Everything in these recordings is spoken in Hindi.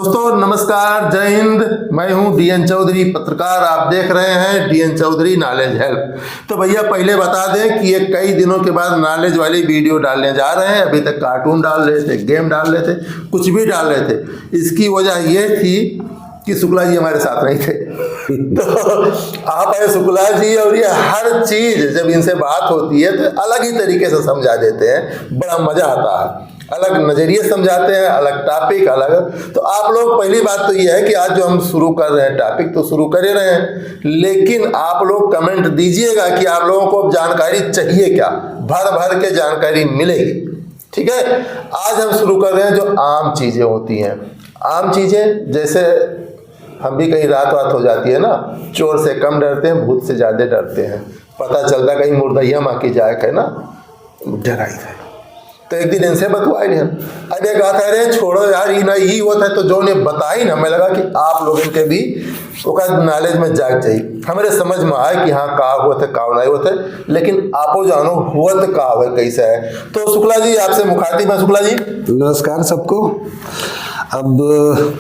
दोस्तों नमस्कार, जय हिंद। मैं हूं डीएन चौधरी, पत्रकार। आप देख रहे हैं डीएन चौधरी नॉलेज हेल्प। तो भैया पहले बता दें कि ये कई दिनों के बाद नॉलेज वाली वीडियो डालने जा रहे हैं। अभी तक कार्टून डाल रहे थे, गेम डाल रहे थे, कुछ भी डाल रहे थे। इसकी वजह ये थी कि शुक्ला जी हमारे साथ नहीं थे। तो आप है शुक्ला जी, और ये हर चीज जब इनसे बात होती है तो अलग ही तरीके से समझा देते हैं, बड़ा मजा आता है। अलग नजरिए समझाते हैं, अलग टॉपिक अलग। तो आप लोग, पहली बात तो ये है कि आज जो हम शुरू कर रहे हैं टॉपिक तो शुरू कर ही रहे हैं, लेकिन आप लोग कमेंट दीजिएगा कि आप लोगों को जानकारी चाहिए क्या, भर भर के जानकारी मिलेगी। ठीक है, आज हम शुरू कर रहे हैं जो आम चीजें होती हैं। आम चीजें जैसे हम भी कहीं रात हो जाती है ना, चोर से कम डरते हैं, भूत से ज्यादा डरते हैं। पता चलता कहीं मुर्दैया माँ की जाए है ना, डराई है। तो एक दिन इनसे बतवाए नहीं हम, अरे कहा था अरे छोड़ो यार, ये ना ही होता है। तो जो ने बताई ना, हमें लगा कि आप लोग इनके भी नॉलेज में जाग चाहिए। हमारे समझ में आए कि हाँ का हुआ थे, का नहीं होते, लेकिन आपो जानो हुआ तो का हुआ कैसे है। तो शुक्ला जी आपसे मुखातिब है। शुक्ला जी नमस्कार सबको। अब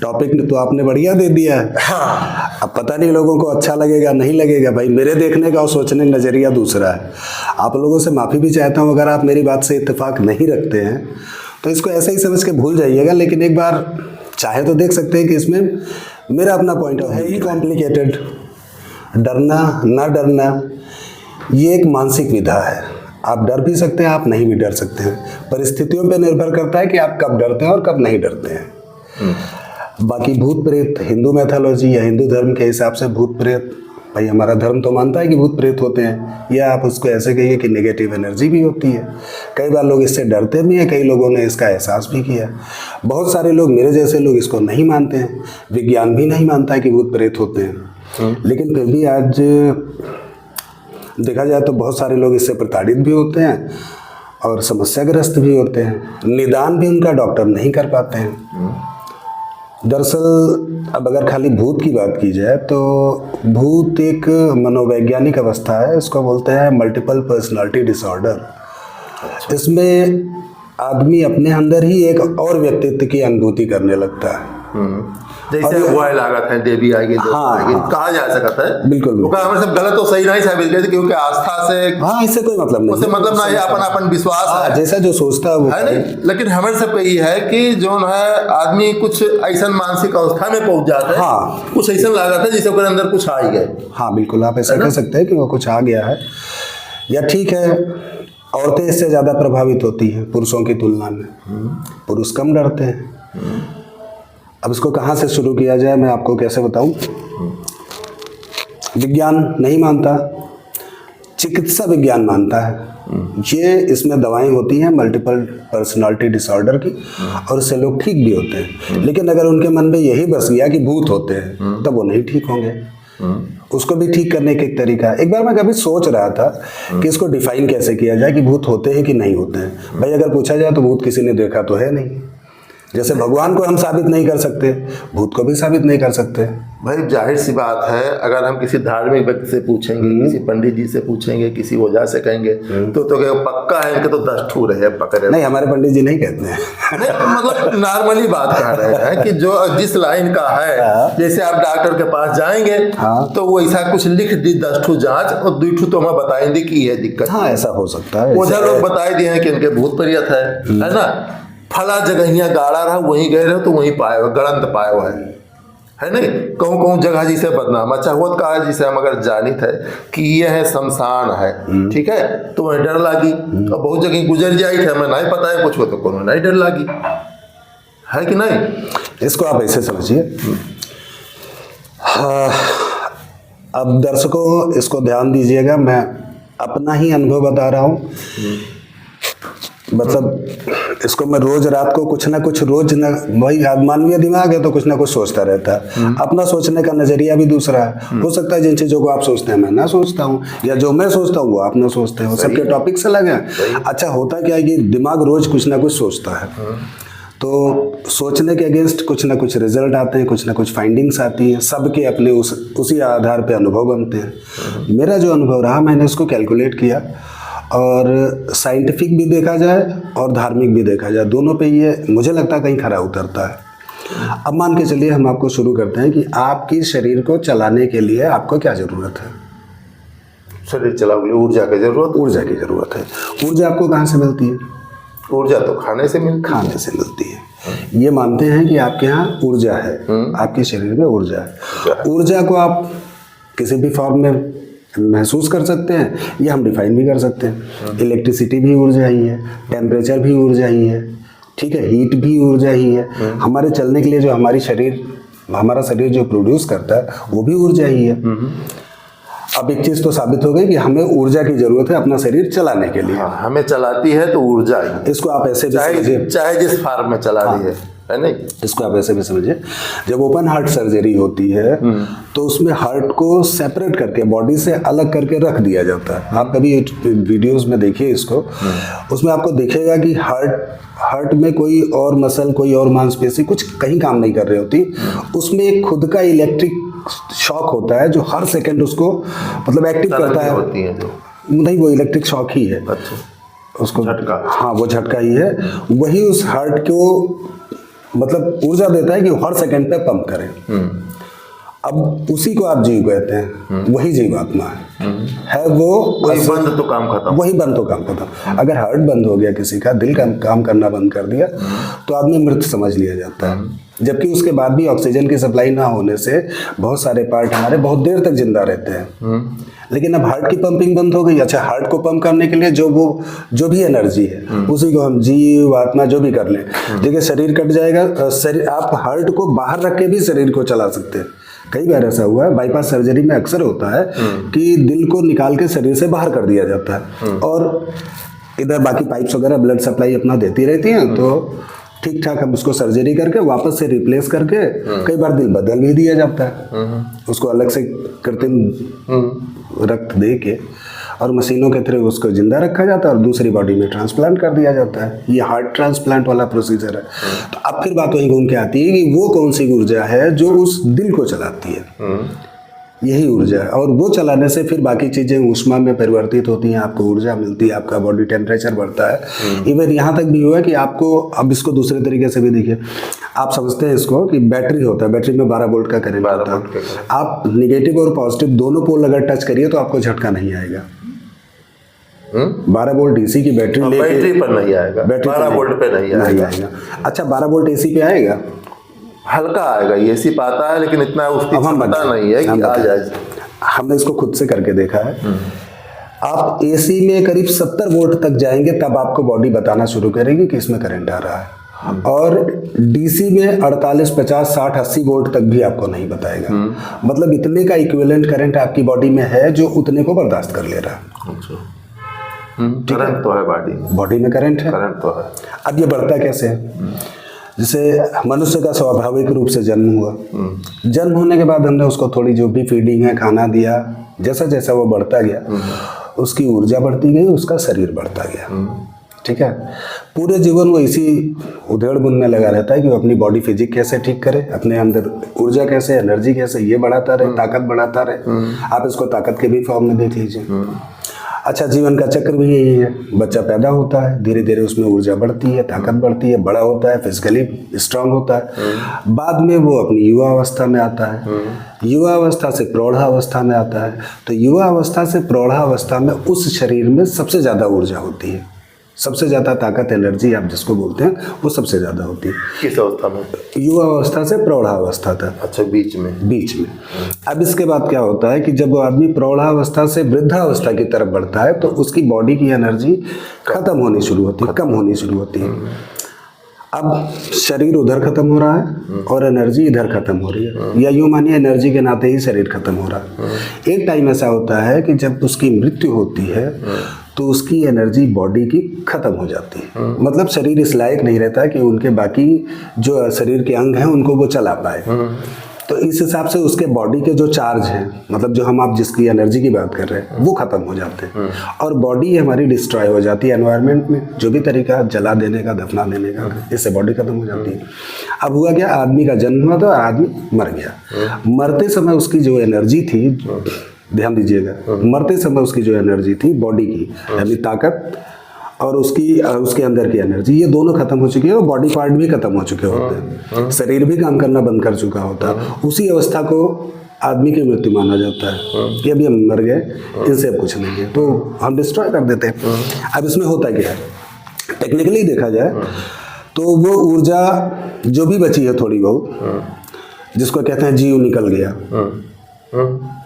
टॉपिक तो आपने बढ़िया दे दिया है। हाँ। अब पता नहीं लोगों को अच्छा लगेगा नहीं लगेगा, भाई मेरे देखने का और सोचने का नज़रिया दूसरा है। आप लोगों से माफ़ी भी चाहता हूँ अगर आप मेरी बात से इत्तेफाक नहीं रखते हैं, तो इसको ऐसे ही समझ के भूल जाइएगा। लेकिन एक बार चाहे तो देख सकते हैं कि इसमें मेरा अपना पॉइंट है ही कॉम्प्लिकेटेड। डरना ना डरना ये एक मानसिक विधा है। आप डर भी सकते हैं, आप नहीं भी डर सकते हैं। परिस्थितियों पर निर्भर करता है कि आप कब डरते हैं और कब नहीं डरते हैं। बाकी भूत प्रेत हिंदू मैथोलॉजी या हिंदू धर्म के हिसाब से भूत प्रेत, भाई हमारा धर्म तो मानता है कि भूत प्रेत होते हैं, या आप उसको ऐसे कहिए कि नेगेटिव एनर्जी भी होती है। कई बार लोग इससे डरते भी हैं, कई लोगों ने इसका एहसास भी किया। बहुत सारे लोग, मेरे जैसे लोग, इसको नहीं मानते हैं। विज्ञान भी नहीं मानता है कि भूत प्रेत होते हैं। लेकिन फिर भी आज देखा जाए तो बहुत सारे लोग इससे प्रताड़ित भी होते हैं और समस्याग्रस्त भी होते हैं। निदान भी उनका डॉक्टर नहीं कर पाते हैं। दरअसल अब अगर खाली भूत की बात की जाए तो भूत एक मनोवैज्ञानिक अवस्था है। इसको बोलते हैं मल्टीपल पर्सनालिटी डिसऑर्डर। इसमें आदमी अपने अंदर ही एक और व्यक्तित्व की अनुभूति करने लगता है। जैसे हुआ लागत है, देवी आएगी, कहा जा सकता है। बिल्कुल हमारे सब गलत तो सही नहीं साबित करते, क्योंकि आस्था से इससे कोई मतलब नहीं, उससे मतलब ना है, अपन विश्वास है, जैसा जो सोचता है वो है नहीं। लेकिन हमारे सब पे ये है कि जो है आदमी कुछ ऐसा मानसिक अवस्था में पहुंच जाता है। हाँ, कुछ ऐसा लागत है जिसे अंदर कुछ आ ही गए। हाँ बिल्कुल, आप ऐसा कह सकते हैं कि वो कुछ आ गया है। या ठीक है, औरतें इससे ज्यादा प्रभावित होती हैं पुरुषों की तुलना में। पुरुष कम डरते हैं। अब इसको कहाँ से शुरू किया जाए, मैं आपको कैसे बताऊं। विज्ञान नहीं मानता, चिकित्सा विज्ञान मानता है। ये इसमें दवाएं होती हैं मल्टीपल पर्सनालिटी डिसऑर्डर की, और इससे लोग ठीक भी होते हैं। लेकिन अगर उनके मन में यही बस गया कि भूत होते हैं, तब वो नहीं ठीक होंगे। उसको भी ठीक करने का एक तरीका। एक बार मैं कभी सोच रहा था कि इसको डिफाइन कैसे किया जाए कि भूत होते हैं कि नहीं होते हैं। भाई अगर पूछा जाए तो भूत किसी ने देखा तो है नहीं। जैसे भगवान को हम साबित नहीं कर सकते, भूत को भी साबित नहीं कर सकते। भाई जाहिर सी बात है, अगर हम किसी धार्मिक व्यक्ति से पूछेंगे, किसी पंडित जी से पूछेंगे, किसी ओझा से कहेंगे तो पक्का है इनके तो 10 ठूर है पकड़े। नहीं, हमारे पंडित जी नहीं कहते हैं। मतलब नॉर्मली बात कह रहे हैं कि जो जिस लाइन का है, जैसे आप डॉक्टर के पास जाएंगे तो वो ऐसा कुछ लिख दी 10 ठू जांच और 2 ठू तो हमें बताएंगे कि ये दिक्कत। हाँ ऐसा हो सकता है। ओझा लोग बताए दिए हैं कि इनके भूत प्रेत है ना। फला जगहिया गाड़ा रहा, वहीं गए रहे तो वहीं पाए हुआ, गड़ंत पाए हुआ है नहीं। कहूँ कहूँ जगह जिसे बदनाम अच्छा हुआ कहा, जिसे हम अगर जानित है कि यह है शमशान है, ठीक है, तो वहीं डर लगी। और बहुत जगह गुजर जाई थे, हमें नहीं पता है कुछ हो तो कोनो नहीं डर लगी, है कि नहीं। इसको आप ऐसे समझिए। अब दर्शकों इसको ध्यान दीजिएगा, मैं अपना ही अनुभव बता रहा हूँ। मतलब इसको मैं रोज रात को कुछ ना कुछ, रोज ना, वही मानवीय दिमाग है तो कुछ ना कुछ सोचता रहता है। अपना सोचने का नजरिया भी दूसरा है। हो सकता है जिन चीजों को आप सोचते हैं मैं ना सोचता हूँ, या जो मैं सोचता हूँ वो आप ना सोचते हैं। सबके टॉपिक्स अलग हैं। अच्छा होता क्या है कि दिमाग रोज कुछ ना कुछ सोचता है, तो सोचने के अगेंस्ट कुछ ना कुछ रिजल्ट आते हैं, कुछ ना कुछ फाइंडिंग्स आती हैं। सबके अपने उसी आधार पे अनुभव बनते हैं। मेरा जो अनुभव रहा, मैंने इसको कैलकुलेट किया, और साइंटिफिक भी देखा जाए और धार्मिक भी देखा जाए, दोनों पे ये मुझे लगता है कहीं खरा उतरता है। अब मान के चलिए हम आपको शुरू करते हैं कि आपकी शरीर को चलाने के लिए आपको क्या ज़रूरत है? शरीर चलाने के लिए ऊर्जा की जरूरत। ऊर्जा की ज़रूरत है। ऊर्जा आपको कहाँ से मिलती है? ऊर्जा तो खाने से मिलती है। खाने से मिलती है। ये मानते हैं कि आपके यहाँ ऊर्जा है, आपके शरीर में ऊर्जा है। ऊर्जा को आप किसी भी फॉर्म में महसूस कर सकते हैं या हम डिफाइन भी कर सकते हैं। इलेक्ट्रिसिटी भी ऊर्जा ही है, टेम्परेचर भी ऊर्जा ही है, ठीक है, हीट भी ऊर्जा ही है। हमारे चलने के लिए जो हमारा शरीर जो प्रोड्यूस करता है वो भी ऊर्जा ही है। अब एक चीज़ तो साबित हो गई कि हमें ऊर्जा की ज़रूरत है अपना शरीर चलाने के लिए। हाँ, हमें चलाती है तो ऊर्जा ही। इसको आप ऐसे भी चाहे जिस फॉर्म में चला दी है नहीं। इसको आप ऐसे भी समझिए, जब ओपन हार्ट सर्जरी होती है तो उसमें हार्ट को सेपरेट करके, बॉडी से अलग करके रख दिया जाता है। आप कभी वीडियोस में देखिए इसको, उसमें आपको दिखेगा कि हार्ट में कोई और मसल, कोई और मांसपेशी कुछ कहीं काम नहीं कर रही होती। उसमें एक खुद का इलेक्ट्रिक शॉक होता है जो हर सेकंड उसको मतलब एक्टिव करता है। होती है जो नहीं, वो इलेक्ट्रिक शॉक ही है। अच्छा, उसको झटका। हाँ, वो झटका ही है। वही उस हार्ट को मतलब ऊर्जा देता है कि हर सेकंड पे पंप करे। अब उसी को आप जीव कहते हैं, वही जीवात्मा है वो। वही बंद तो काम खत्म। वही बंद तो काम खत्म। अगर हार्ट बंद हो गया किसी का, दिल का काम करना बंद कर दिया तो आदमी मृत समझ लिया जाता है। जबकि उसके बाद भी ऑक्सीजन की सप्लाई ना होने से बहुत सारे पार्ट हमारे बहुत देर तक जिंदा रहते हैं। लेकिन अब हार्ट की पंपिंग बंद हो गई। अच्छा, हार्ट को पंप करने के लिए जो भी एनर्जी है उसी को हम जीव आत्मा जो भी कर लें। देखिए, शरीर कट जाएगा, शरीर आप हार्ट को बाहर रख के भी शरीर को चला सकते हैं। कई बार ऐसा हुआ है, बाईपास सर्जरी में अक्सर होता है कि दिल को निकाल के शरीर से बाहर कर दिया जाता है और इधर बाकी पाइप्स वगैरह ब्लड सप्लाई अपना देती रहती हैं, तो ठीक ठाक हम उसको सर्जरी करके वापस से रिप्लेस करके कई बार दिल बदल भी दिया जाता है। उसको अलग से कृत्रिम रक्त दे के और मशीनों के थ्रू उसको जिंदा रखा जाता है और दूसरी बॉडी में ट्रांसप्लांट कर दिया जाता है। ये हार्ट ट्रांसप्लांट वाला प्रोसीजर है। तो अब फिर बात वही घूम के आती है कि वो कौन सी ऊर्जा है जो उस दिल को चलाती है। यही ऊर्जा है, और वो चलाने से फिर बाकी चीज़ें ऊष्मा में परिवर्तित होती हैं, आपको ऊर्जा मिलती है, आपका बॉडी टेम्परेचर बढ़ता है। इवन यहाँ तक भी हुआ कि आपको, अब इसको दूसरे तरीके से भी देखिए, आप समझते हैं इसको कि बैटरी होता है, बैटरी में 12 वोल्ट का करंट होता है। आप निगेटिव और पॉजिटिव दोनों पोल अगर टच करिए तो आपको झटका नहीं आएगा। 12 वोल्ट डीसी की बैटरी पर नहीं आएगा, 12 वोल्ट पे नहीं आएगा। अच्छा, 12 वोल्ट एसी पे आएगा, हल्का आएगा। एसी पाता है लेकिन इतना उसकी क्षमता नहीं है कि आ जाए। हमने इसको खुद से करके देखा है। आप एसी में करीब 70 वोल्ट तक जाएंगे तब आपको बॉडी बताना शुरू करेगी कि इसमें करंट आ रहा है, और डीसी में 48, 50, 60, 80 वोल्ट तक भी आपको नहीं बताएगा। मतलब इतने का इक्विवेलेंट करंट आपकी बॉडी में है जो उतने को बर्दाश्त कर ले रहा है। करंट तो है बॉडी में, करंट है। करंट तो है। अब ये बढ़ता कैसे है? जैसे मनुष्य का स्वाभाविक रूप से जन्म हुआ, जन्म होने के बाद हमने उसको थोड़ी जो भी फीडिंग है, खाना दिया, जैसा जैसा वो बढ़ता गया उसकी ऊर्जा बढ़ती गई, उसका शरीर बढ़ता गया। ठीक है, पूरे जीवन वो इसी उधेड़ बुन में लगा रहता है कि वो अपनी बॉडी फिजिक कैसे ठीक करे, अपने अंदर ऊर्जा कैसे, एनर्जी कैसे ये बढ़ाता रहे, ताकत बढ़ाता रहे। आप इसको ताकत के भी फॉर्म में देख लीजिए। अच्छा, जीवन का चक्र भी यही है। बच्चा पैदा होता है, धीरे धीरे उसमें ऊर्जा बढ़ती है, ताकत बढ़ती है, बड़ा होता है, फिजिकली स्ट्रांग होता है। बाद में वो अपनी युवा अवस्था में आता है, युवा अवस्था से प्रौढ़ावस्था में आता है। तो युवा अवस्था से प्रौढ़ावस्था में उस शरीर में सबसे ज़्यादा ऊर्जा होती है, सबसे ज़्यादा ताकत, एनर्जी आप जिसको बोलते हैं, वो सबसे ज़्यादा होती है। किस अवस्था में? युवा अवस्था से प्रौढ़ावस्था तक। अच्छा, बीच में। अब इसके बाद क्या होता है कि जब वो आदमी प्रौढ़ावस्था से वृद्धावस्था की तरफ बढ़ता है तो उसकी बॉडी की एनर्जी खत्म होनी शुरू होती है, कम होनी शुरू होती है। अब शरीर उधर खत्म हो रहा है और एनर्जी इधर खत्म हो रही है, या यूँ मानिए एनर्जी के नाते ही शरीर खत्म हो रहा है। एक टाइम ऐसा होता है कि जब उसकी मृत्यु होती है तो उसकी एनर्जी बॉडी की खत्म हो जाती है। मतलब शरीर इस लायक नहीं रहता कि उनके बाकी जो शरीर के अंग हैं उनको वो चला पाए। तो इस हिसाब से उसके बॉडी के जो चार्ज हैं, मतलब जो हम आप जिसकी एनर्जी की बात कर रहे हैं, वो खत्म हो जाते हैं और बॉडी हमारी डिस्ट्रॉय हो जाती है। एनवायरनमेंट में जो भी तरीका जला देने का, दफना देने का, इससे बॉडी खत्म हो जाती है। अब हुआ क्या, आदमी का जन्म हुआ तो आदमी मर गया। मरते समय उसकी जो एनर्जी थी, ध्यान दीजिएगा, मरते समय उसकी जो एनर्जी थी बॉडी की, यानी ताकत और उसके अंदर की एनर्जी, ये दोनों खत्म हो चुकी है और बॉडी पार्ट भी खत्म हो चुके होते हैं, शरीर भी काम करना बंद कर चुका होता है। उसी अवस्था को आदमी की मृत्यु माना जाता है कि अभी हम मर गए, इनसे अब कुछ नहीं है, तो हम डिस्ट्रॉय कर देते हैं। अब इसमें होता क्या है, टेक्निकली देखा जाए तो वो ऊर्जा जो भी बची है थोड़ी बहुत, जिसको कहते हैं जीव निकल गया,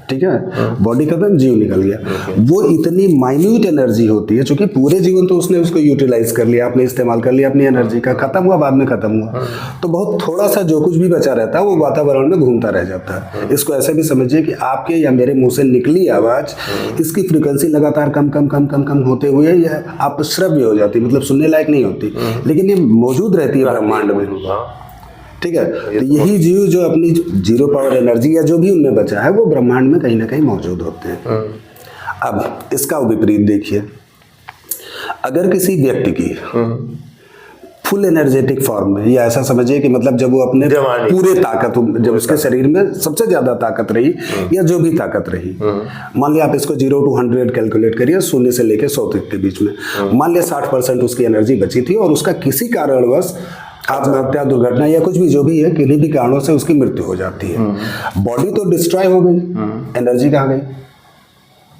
ठीक है, बॉडी खत्म, जीव निकल गया, वो इतनी माइन्यूट एनर्जी होती है, क्योंकि पूरे जीवन तो उसने उसको यूटिलाइज कर लिया, आपने इस्तेमाल कर लिया अपनी एनर्जी का, खत्म हुआ, बाद में खत्म हुआ, तो बहुत थोड़ा सा जो कुछ भी बचा रहता है वो वातावरण में घूमता रह जाता है। इसको ऐसे भी समझिए कि आपके या मेरे मुंह से निकली आवाज, इसकी फ्रिक्वेंसी लगातार कम कम कम कम कम होते हुए यह आप श्रव्य हो जाती, मतलब सुनने लायक नहीं होती, लेकिन ये मौजूद रहती है ब्रह्मांड में, ठीक है। तो यही जीव जो अपनी जीरो पावर एनर्जी या जो भी उनमें बचा है वो ब्रह्मांड में कहीं ना कहीं मौजूद होते हैं। अब इसका विपरीत देखिए, अगर किसी व्यक्ति की फुल एनर्जेटिक फॉर्म में, या ऐसा समझिए कि मतलब जब वो अपने पूरे ताकत, जब उसके शरीर में सबसे ज्यादा ताकत रही या जो भी ताकत रही, मान लिया आप इसको 0 to 100 कैलकुलेट करिए, 0 से लेके 100 तक के बीच में, मान लिया 60% उसकी एनर्जी बची थी और उसका किसी कारणवश आत्महत्या, दुर्घटना या कुछ भी जो भी है, किन्हीं भी कारणों से उसकी मृत्यु हो जाती है, बॉडी तो डिस्ट्रॉय हो गई, एनर्जी कहाँ गई,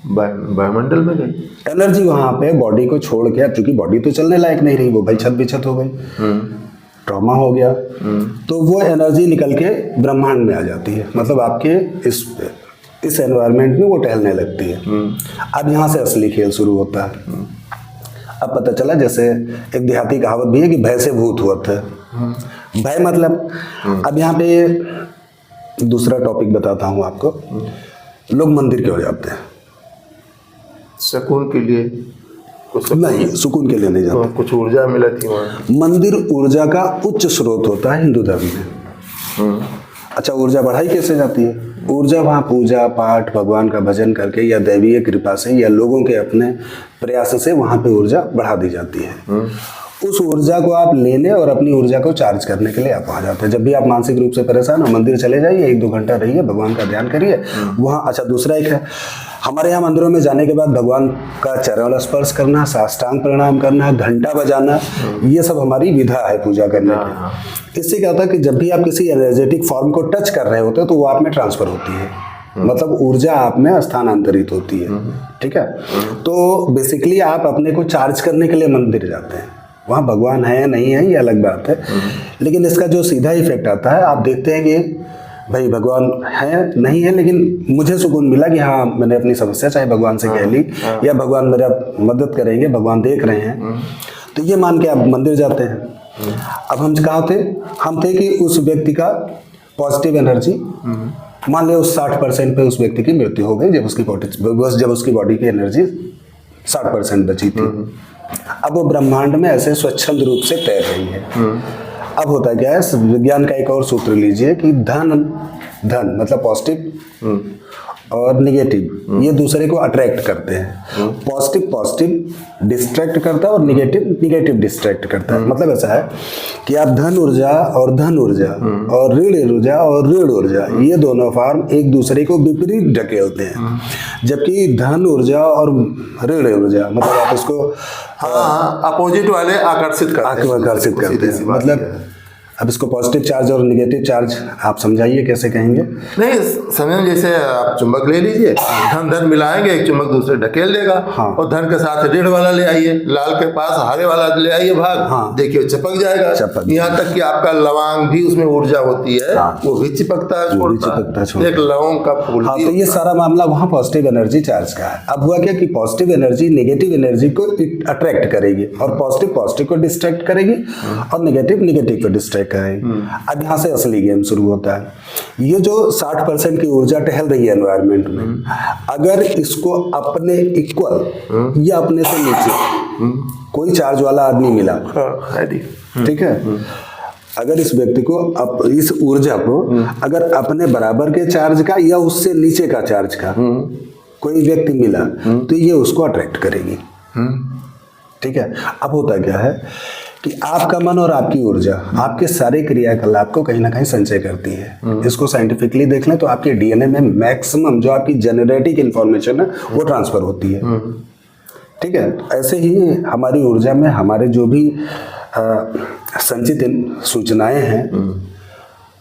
वायुमंडल में गई एनर्जी, वहां पे बॉडी को छोड़ के, अब चूंकि बॉडी तो चलने लायक नहीं रही, वो भाई छत बिछत हो गई, ट्रॉमा हो गया, तो वो एनर्जी निकल के ब्रह्मांड में आ जाती है, मतलब आपके इस एनवायरनमेंट में वो टहलने लगती है। अब यहाँ से असली खेल शुरू होता है। अब पता चला, जैसे एक देहाती कहावत भी है कि भय से भूत होता है, भय मतलब, अब यहाँ पे दूसरा टॉपिक बताता हूँ आपको, लोग मंदिर क्यों जाते हैं? सुकून के लिए, नहीं, सुकून के लिए नहीं जाते, तो कुछ ऊर्जा मिला थी वहाँ। मंदिर ऊर्जा का उच्च स्रोत होता है हिंदू धर्म में। अच्छा, ऊर्जा बढ़ाई कैसे जाती है? ऊर्जा वहाँ पूजा पाठ, भगवान का भजन करके या दैवीय कृपा से या लोगों के अपने प्रयास से वहाँ पे ऊर्जा बढ़ा दी जाती है। उस ऊर्जा को आप लेने और अपनी ऊर्जा को चार्ज करने के लिए आप वहाँ जाते हैं। जब भी आप मानसिक रूप से परेशान हो, मंदिर चले जाइए, 1-2 घंटा रहिए, भगवान का ध्यान करिए वहाँ। अच्छा, दूसरा एक है, हमारे यहाँ मंदिरों में जाने के बाद भगवान का चरण स्पर्श करना, साष्टांग प्रणाम करना, घंटा बजाना, ये सब हमारी विधा है पूजा करने की। इससे क्या होता है कि जब भी आप किसी एनर्जेटिक फॉर्म को टच कर रहे होते हैं तो वो आप में ट्रांसफर होती है, मतलब ऊर्जा आप में स्थानांतरित होती है, ठीक है। तो बेसिकली आप अपने को चार्ज करने के लिए मंदिर जाते हैं, वहाँ भगवान है नहीं है ये अलग बात है, लेकिन इसका जो सीधा इफेक्ट आता है, आप देखते हैं कि भाई भगवान है नहीं है, लेकिन मुझे सुकून मिला कि हाँ, मैंने अपनी समस्या चाहे भगवान से कह ली, या भगवान मेरा मदद करेंगे, भगवान देख रहे हैं, तो ये मान के आप मंदिर जाते हैं। अब हम कहाँ थे? हम थे कि उस व्यक्ति का पॉजिटिव एनर्जी, मान लिया उस 60% पे उस व्यक्ति की मृत्यु हो गई, जब उसकी बॉडी की एनर्जी 60% बची थी। अब वो ब्रह्मांड में ऐसे स्वच्छंद रूप से तैर रही है। अब होता क्या है, विज्ञान का एक और सूत्र लीजिए कि धन मतलब पॉजिटिव और निगेटिव, ये दूसरे को अट्रैक्ट करते हैं। पॉजिटिव डिस्ट्रैक्ट करता है और निगेटिव डिस्ट्रैक्ट करता है। मतलब ऐसा है कि आप धन ऊर्जा और ऋण ऊर्जा ये दोनों फॉर्म एक दूसरे को विपरीत ढकेलते हैं, जबकि धन ऊर्जा और ऋण ऊर्जा मतलब आप इसको अपोजिट वाले आकर्षित करते हैं। मतलब अब इसको पॉजिटिव चार्ज और निगेटिव चार्ज आप समझाइए, कैसे कहेंगे? नहीं, समझ, जैसे आप चुंबक ले लीजिए, धन मिलाएंगे, एक चुंबक दूसरे ढकेल देगा, और धन के साथ ऋण वाला ले आइए, लाल के पास हरे वाला ले आइए भाग, देखिए चिपक जाएगा। यहाँ तक कि आपका लवंग भी, उसमें ऊर्जा होती है, वो भी चिपकता है, एक लवंग का फूल। तो ये सारा मामला वहाँ पॉजिटिव एनर्जी चार्ज का है। अब हुआ क्या कि पॉजिटिव एनर्जी नेगेटिव एनर्जी को अट्रैक्ट करेगी, और पॉजिटिव को डिस्ट्रैक्ट करेगी, और नेगेटिव को डिस्ट्रैक्ट करेगी। अब यहाँ से असली गेम शुरू होता है। ये जो 60% की ऊर्जा टहल रही है एनवायरनमेंट में, अगर इसको अपने इक्वल या अपने से नीचे कोई चार्ज वाला आदमी मिला, ठीक है, अगर इस व्यक्ति को इस ऊर्जा को अगर अपने बराबर के चार्ज का या उससे नीचे का चार्ज का कोई व्यक्ति मिला, तो ये उसको अट्रैक्ट करेगी, ठीक है। अब होता क्या है कि आपका मन और आपकी ऊर्जा आपके सारे क्रियाकलाप को कहीं ना कहीं संचय करती है। इसको साइंटिफिकली देख लें तो आपके डीएनए में मैक्सिमम जो आपकी जेनेटिक इंफॉर्मेशन है वो ट्रांसफर होती है, ठीक है। ऐसे ही हमारी ऊर्जा में हमारे जो भी संचित सूचनाएं हैं,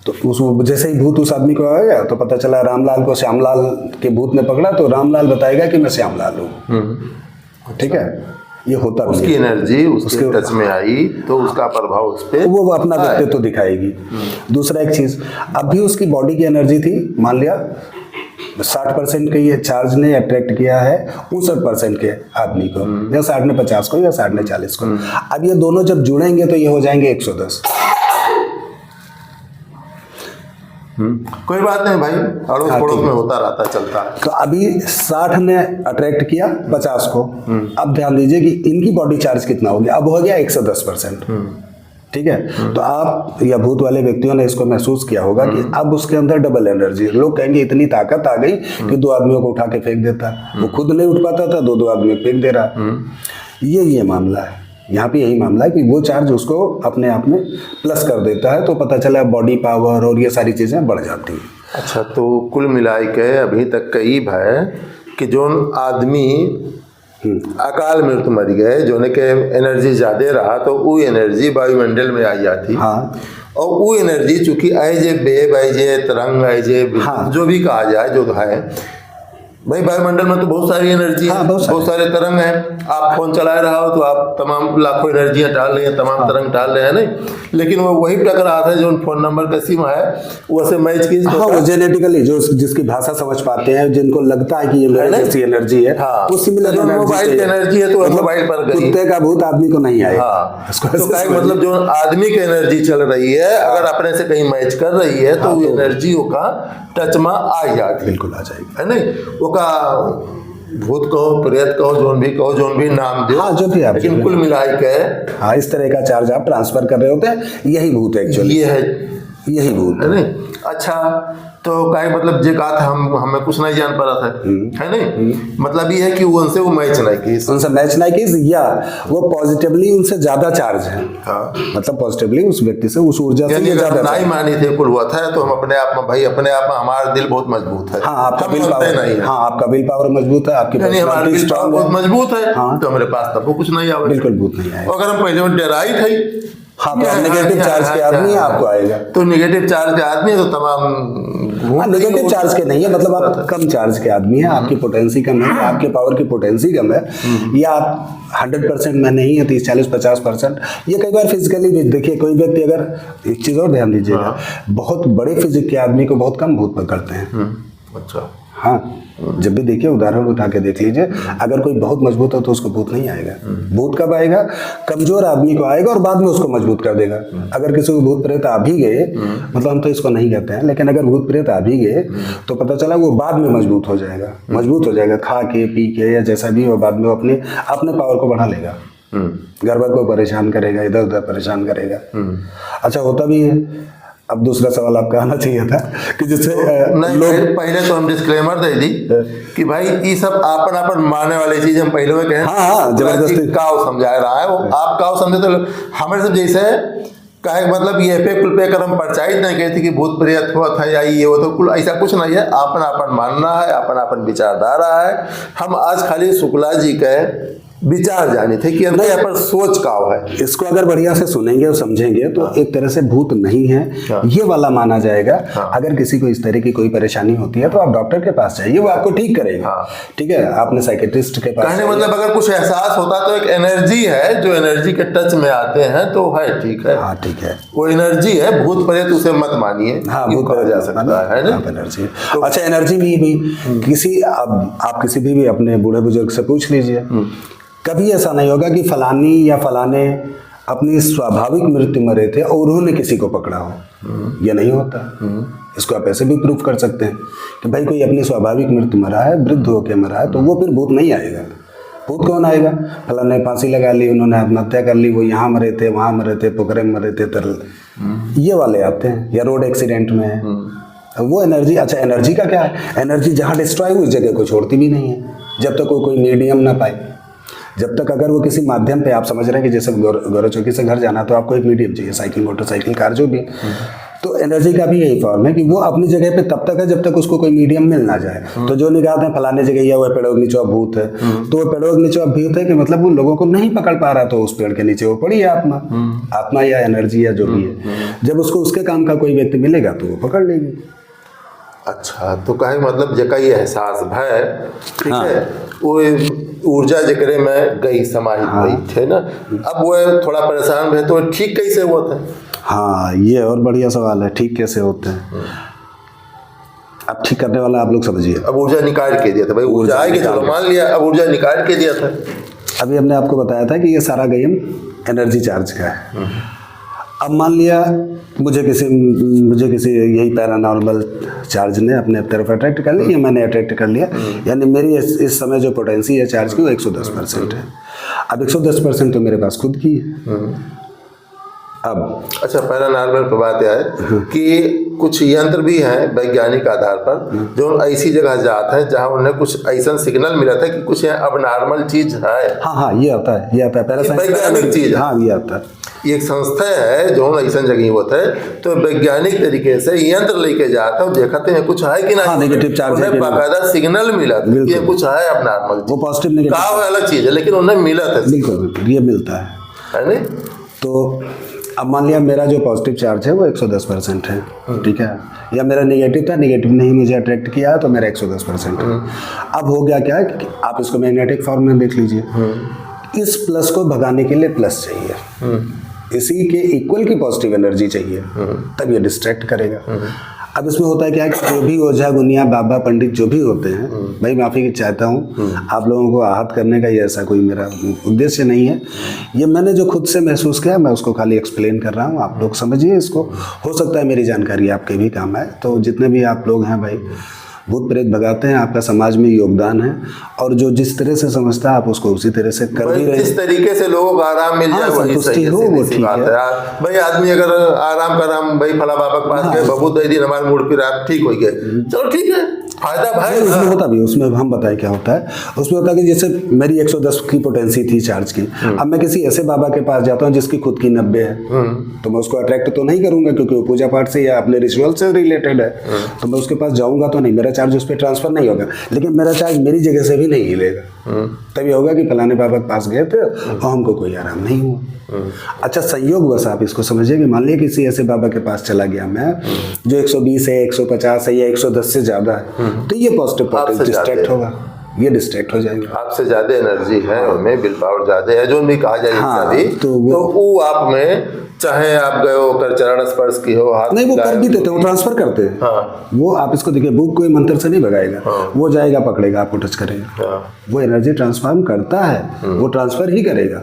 तो उस जैसे ही भूत उस आदमी को आएगा तो पता चला रामलाल को श्यामलाल के भूत ने पकड़ा, तो रामलाल बताएगा कि मैं श्यामलाल हूँ। ठीक है, ये होता उसकी एनर्जी उसके टच में आई तो उसका प्रभाव उस पे वो अपना व्यक्तित्व तो दिखाएगी। दूसरा एक चीज, अब भी उसकी बॉडी की एनर्जी थी, मान लिया 60% के ये चार्ज ने अट्रैक्ट किया है 59% के आदमी को, या 60 ने 50 को, या 60 ने 40 को। अब ये दोनों जब जुड़ेंगे तो ये हो जाएंगे 110। कोई बात नहीं भाई, अड़ोस पड़ोस में होता रहता, चलता है। तो अभी 60 ने अट्रैक्ट किया 50 को। अब ध्यान दीजिए कि इनकी बॉडी चार्ज कितना हो गया, अब हो गया 110%। ठीक है, तो आप या भूत वाले व्यक्तियों ने इसको महसूस किया होगा कि अब उसके अंदर डबल एनर्जी। लोग कहेंगे इतनी ताकत आ गई कि 2 आदमियों को उठा के फेंक देता, वो खुद नहीं उठ पाता था, 2 आदमी फेंक दे रहा। ये मामला है, यहाँ पे यही मामला है कि वो चार्ज उसको अपने आप में प्लस कर देता है, तो पता चला बॉडी पावर और ये सारी चीजें बढ़ जाती हैं। अच्छा, तो कुल मिलाई के अभी तक कई है कि जो आदमी अकाल मृत्यु मर गए, जो ने के एनर्जी ज्यादा रहा, तो वो एनर्जी वायुमंडल में आ जाती। हाँ, और वो एनर्जी चूंकि ऐजे वेव, ऐजे तरंग, ऐजे जो भी कहा जाए, जो है भाई वायुमंडल में तो बहुत सारी एनर्जी है, बहुत सारे तरंग हैं। आप फोन चला रहा हो तो आप तमाम लाखों एनर्जियां डाल रहे हैं, तमाम तरंग डाल रहे हैं, नहीं, लेकिन वो वही टकरा था जो फोन नंबर का सीमा है वैसे मैच की। हाँ, वो जेनेटिकली जो जिसकी भाषा समझ पाते हैं, जिनको लगता है कि ये मेरे जैसी एनर्जी है, वो सिमिलर मोबाइल की एनर्जी है तो मोबाइल पर कुत्ते का भूत आदमी को नहीं आएगा। तो मतलब जो आदमी की एनर्जी चल रही है, अगर अपने से कहीं मैच कर रही है तो एनर्जी का टच में आ जाएगी, बिल्कुल आ जाएगी, है नहीं। वो का भूत कहो, प्रेत कहो, जोन भी नाम दो, हाँ, जो भी आप, लेकिन कुल मिलाई के हाँ, इस तरह का चार्ज आप ट्रांसफर कर रहे होते हैं, यही भूत एक्चुअली, ये है, यही भूत है नहीं। अच्छा, तो काय मतलब जे कहा था हमें कुछ नहीं जान पा रहा था, है नहीं। मतलब ये है कि उनसे वो मैच नहीं की, उनसे मैच नहीं की, या वो पॉजिटिवली उनसे ज्यादा चार्ज है। हाँ, मतलब पॉजिटिवली उस व्यक्ति से, उस ऊर्जा से ज्यादा नहीं मानी थे कुल हुआ था, तो हम अपने आप में भाई, अपने आप में हमारा दिल बहुत मजबूत है। हाँ, आपका विल पावर नहीं है, हाँ, आपका विल पावर मजबूत है, आपकी पर्सनालिटी स्ट्रांग बहुत मजबूत है, तो हमारे पास तब कुछ नहीं आएगा, बिल्कुल भूत नहीं आएगा। अगर हम पहले डराई थे, हाँ, तो नेगेटिव चार्ज के आदमी आपको आएगा, तो नेगेटिव चार्ज के आदमी है तो तमाम नेगेटिव चार्ज के नहीं है, मतलब आप कम चार्ज के आदमी हैं, आपकी पोटेंसी कम है, आपके पावर की पोटेंसी कम है, या आप 100% में नहीं है, 30, 40, 50%। ये कई बार फिजिकली भी देखिए, कोई व्यक्ति, अगर एक चीज और ध्यान दीजिएगा, बहुत बड़े फिजिक के आदमी को बहुत कम भूत पकड़ते हैं। अच्छा, हाँ, जब भी देखिए उदाहरण उठा के देख लीजिए, अगर कोई बहुत मजबूत हो तो उसको भूत नहीं आएगा। भूत कब आएगा? कमजोर आदमी को आएगा और बाद में उसको मजबूत कर देगा। अगर किसी को भूत प्रेत आ भी गए, मतलब हम तो इसको नहीं कहते हैं, लेकिन अगर भूत प्रेत आ भी गए तो पता चला वो बाद में मजबूत हो जाएगा, खा के पी के या जैसा भी हो, बाद में वो अपने पावर को बढ़ा लेगा, घर भर को परेशान करेगा, इधर उधर परेशान करेगा। अच्छा, होता भी है। अब दूसरा सवाल आपका आना चाहिए था कि जिससे लोग पहले तो हम डिस्क्लेमर दे दी कि भाई ये सब आपन आपन मानने वाली चीज हम पहले में कहें। हाँ, जबरदस्ती काव समझा रहा है वो, आप काव समझे तो हमारे सब जैसे कहे, मतलब ये पे कुल पे कर हम परचाई नहीं कहती कि भूत प्रेत हुआ था या ये वो, तो कुल ऐसा कुछ नहीं है, आपन आपन मानना है, आपन आपन विचारधारा है। हम आज खाली शुक्ला जी के विचार जाने थे कि अंदर यहाँ पर सोच का है। इसको अगर बढ़िया से सुनेंगे और समझेंगे तो एक तरह से भूत नहीं है, ये वाला माना जाएगा। अगर किसी को इस तरह की कोई परेशानी होती है तो आप डॉक्टर के पास जाइए, वो आपको ठीक करेगा। ठीक है, आपने साइकेट्रिस्ट के पास, कहने मतलब अगर कुछ एहसास होता तो एक एनर्जी है, जो एनर्जी के टच में आते हैं तो है, ठीक है, हाँ ठीक है, वो एनर्जी है। भूत प्रेत उसे मत मानिए, हाँ, भूत कहा जा सकता है ना, एनर्जी। अच्छा, एनर्जी भी किसी, अब आप किसी भी अपने बूढ़े बुजुर्ग से पूछ लीजिए, कभी ऐसा नहीं होगा कि फलानी या फलाने अपनी स्वाभाविक मृत्यु मरे थे और उन्होंने किसी को पकड़ा हो, यह नहीं होता। इसको आप ऐसे भी प्रूफ कर सकते हैं कि भाई कोई अपनी स्वाभाविक मृत्यु मरा है, वृद्ध होकर मरा है, तो वो फिर भूत नहीं आएगा। भूत कौन आएगा? फलाने फांसी लगा ली, उन्होंने आत्महत्या कर ली, वो यहाँ मरे थे, वहाँ मरे थे, पोखरे में मरे थे, तरल, ये वाले आते हैं, या रोड एक्सीडेंट में है, वो एनर्जी। अच्छा, एनर्जी का क्या है? एनर्जी जहाँ डिस्ट्रॉय हुई उस जगह को छोड़ती भी नहीं है, जब तक कोई मीडियम ना पाए। जब तक अगर वो किसी माध्यम पे, आप समझ रहे हैं कि जैसे गौरव चौकी से घर जाना तो आपको एक मीडियम चाहिए, साइकिल, मोटरसाइकिल, कार, जो भी। तो एनर्जी का भी यही फॉर्म है कि वो अपनी जगह पे तब तक है जब तक उसको कोई मीडियम मिल ना जाए। तो जो निकालते हैं फलाने जगह या वह पेड़ों के नीचे भूत है, तो वो पेड़ों के नीचे भूत है कि मतलब वो लोगों को नहीं पकड़ पा रहा, तो उस पेड़ के नीचे वो पड़ी है आत्मा या एनर्जी या जो भी है। जब उसको उसके काम का कोई व्यक्ति मिलेगा तो वो पकड़ लेगी। अच्छा, तो कहे मतलब जका ये एहसास भय, ठीक है, वो ऊर्जा जकरे में गई समाहित हुई थे ना, अब वो थोड़ा परेशान भय तो ठीक कैसे हुआ था? हाँ, ये और बढ़िया सवाल है, ठीक कैसे होते हैं। अब ठीक करने वाला आप लोग समझिए। अब ऊर्जा निकाल के दिया था भाई, ऊर्जा आएगी चलो मान लिया, अब ऊर्जा निकाल के दिया था। अभी हमने आपको बताया था कि ये सारा गेम एनर्जी चार्ज का है। अब मान लिया मुझे किसी यही पैरानॉर्मल चार्ज ने अपने तरफ अट्रैक्ट कर लिया, मैंने अट्रैक्ट कर लिया, यानी मेरी इस समय जो पोटेंसी है चार्ज की वो 110% है। अब 110% तो मेरे पास खुद की है। अब अच्छा, पैरानॉर्मल पर बात यह है कि कुछ यंत्र भी हैं वैज्ञानिक आधार पर जो ऐसी जगह जाते हैं जहां उन्हें कुछ ऐसा सिग्नल मिला था कि कुछ यहाँ अब नॉर्मल चीज है। हाँ, ये आता है वैज्ञानिक चीज। हाँ, ये आता है। एक संस्था है जो ऐसा जगह होता है, तो वैज्ञानिक तरीके से यंत्र लेके जाते हैं, देखते हैं कुछ है कि नहीं। हाँ, नेगेटिव चार्ज है, बाकायदा सिग्नल मिला था कि ये कुछ है अब नॉर्मल। वो पॉजिटिव नेगेटिव का अलग चीज है, लेकिन उन्हें मिला था। बिल्कुल ये मिलता है नहीं? तो अब मान लिया मेरा जो पॉजिटिव चार्ज है वो 110% है, ठीक है, या मेरा नेगेटिव था, नेगेटिव ने ही मुझे अट्रैक्ट किया तो मेरा 110% है। अब हो गया क्या कि आप इसको मैग्नेटिक फॉर्म में देख लीजिए, इस प्लस को भगाने के लिए प्लस चाहिए, इसी के इक्वल की पॉजिटिव एनर्जी चाहिए, तब ये डिस्ट्रैक्ट करेगा। अब इसमें होता है क्या कि जो भी ओझा गुनिया बाबा पंडित जो भी होते हैं, भाई माफ़ी चाहता हूँ, आप लोगों को आहत करने का ये ऐसा कोई मेरा उद्देश्य नहीं है। ये मैंने जो खुद से महसूस किया मैं उसको खाली एक्सप्लेन कर रहा हूँ, आप लोग समझिए इसको। हो सकता है मेरी जानकारी आपके भी काम आए। तो जितने भी आप लोग हैं भाई, भूत प्रेत भगाते हैं, आपका समाज में योगदान है, और जो जिस तरह से समझता है आप उसको उसी तरह से कर भी रहे हैं। जिस तरीके से लोगों को आराम मिल जाए वही सही हो, वो ठीक है भाई। आदमी अगर आराम कर रहा भाई फला बाबा के पास गए, बबू दे दिन हमारे मूड फिर आप ठीक हो गए, चलो ठीक है, फायदा भाई। उसमें होता भी, उसमें हम बताएं क्या होता है। उसमें होता है कि जैसे मेरी 110 की पोटेंसी थी चार्ज की, अब मैं किसी ऐसे बाबा के पास जाता हूँ जिसकी खुद की 90 है, तो मैं उसको अट्रैक्ट तो नहीं करूंगा क्योंकि वो पूजा पाठ से या अपने रिचुअल से रिलेटेड है, तो मैं उसके पास जाऊंगा तो नहीं, मेरा चार्ज उस पर ट्रांसफर नहीं होगा। लेकिन मेरा चार्ज मेरी जगह से भी नहीं हिलेगा, तभी होगा कि फलाने बाबा के पास गए थे और हमको कोई आराम नहीं हुआ। अच्छा, संयोग बस आप इसको समझिए कि मान लिया किसी ऐसे बाबा के पास चला गया मैं जो 120 है, 150 है या 110 से ज्यादा है, तो ये पॉजिटिव डिस्ट्रैक्ट होगा, ये डिस्ट्रैक्ट हो जाएंगे। आपसे ज्यादा एनर्जी है उनमें, विल पावर ज्यादा है, जो भी कहा जाए। हाँ, तो वो आप में चाहे आप गए हो कर चरण स्पर्श की हो, हाथ नहीं, वो कर भी देते, वो ट्रांसफर करते हैं। हाँ। वो आप इसको देखिए, भूत कोई मंत्र से नहीं भगाएगा। हाँ। वो जाएगा पकड़ेगा, आपको टच करेगा। हाँ। वो एनर्जी ट्रांसफॉर्म करता है, वो ट्रांसफर ही करेगा।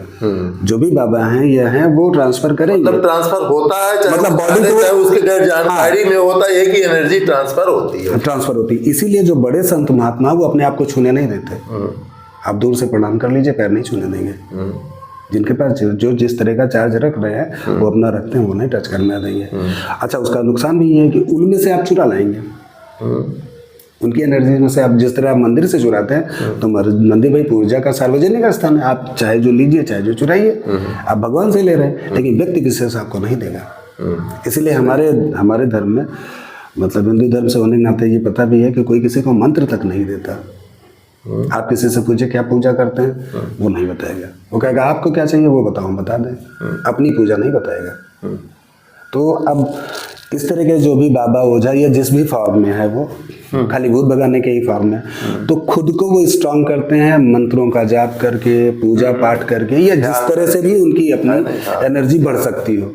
जो भी बाबा हैं ये हैं वो ट्रांसफर करेंगे। मतलब ट्रांसफर होता है, मतलब बॉडी चाहे उसके घर जानकारी में होता है कि एनर्जी ट्रांसफर होती है, ट्रांसफर होती है। इसीलिए जो बड़े संत महात्मा वो अपने आप को छूने नहीं देते। आप दूर से प्रणाम कर लीजिए, पैर नहीं छूने देंगे। जिनके पास जो जिस तरह का चार्ज रख रहे हैं वो अपना रखते हैं, वो नहीं टच करने देंगे। अच्छा, उसका नुकसान भी ये है कि उनमें से आप चुरा लाएंगे, उनकी एनर्जी में से। आप जिस तरह आप मंदिर से चुराते हैं, तो मंदिर भाई पूजा का सार्वजनिक स्थान है, आप चाहे जो लीजिए चाहे जो चुराइए, आप भगवान से ले रहे हैं, लेकिन व्यक्ति विशेष आपको नहीं देगा। इसीलिए हमारे धर्म में, मतलब हिंदू धर्म से होने के नाते ये पता भी है कि कोई किसी को मंत्र तक नहीं देता। आप किसी से पूछे क्या पूजा करते हैं, वो नहीं बताएगा। वो कहेगा आपको क्या चाहिए वो बताओ, हम बता दें, अपनी पूजा नहीं बताएगा। तो अब इस तरह के जो भी बाबा ओझा या जिस भी फॉर्म में है, वो खाली भूत भगाने के ही फॉर्म में, तो खुद को वो स्ट्रांग करते हैं मंत्रों का जाप करके, पूजा पाठ करके, या जिस तरह से भी उनकी अपनी एनर्जी बढ़ सकती हो।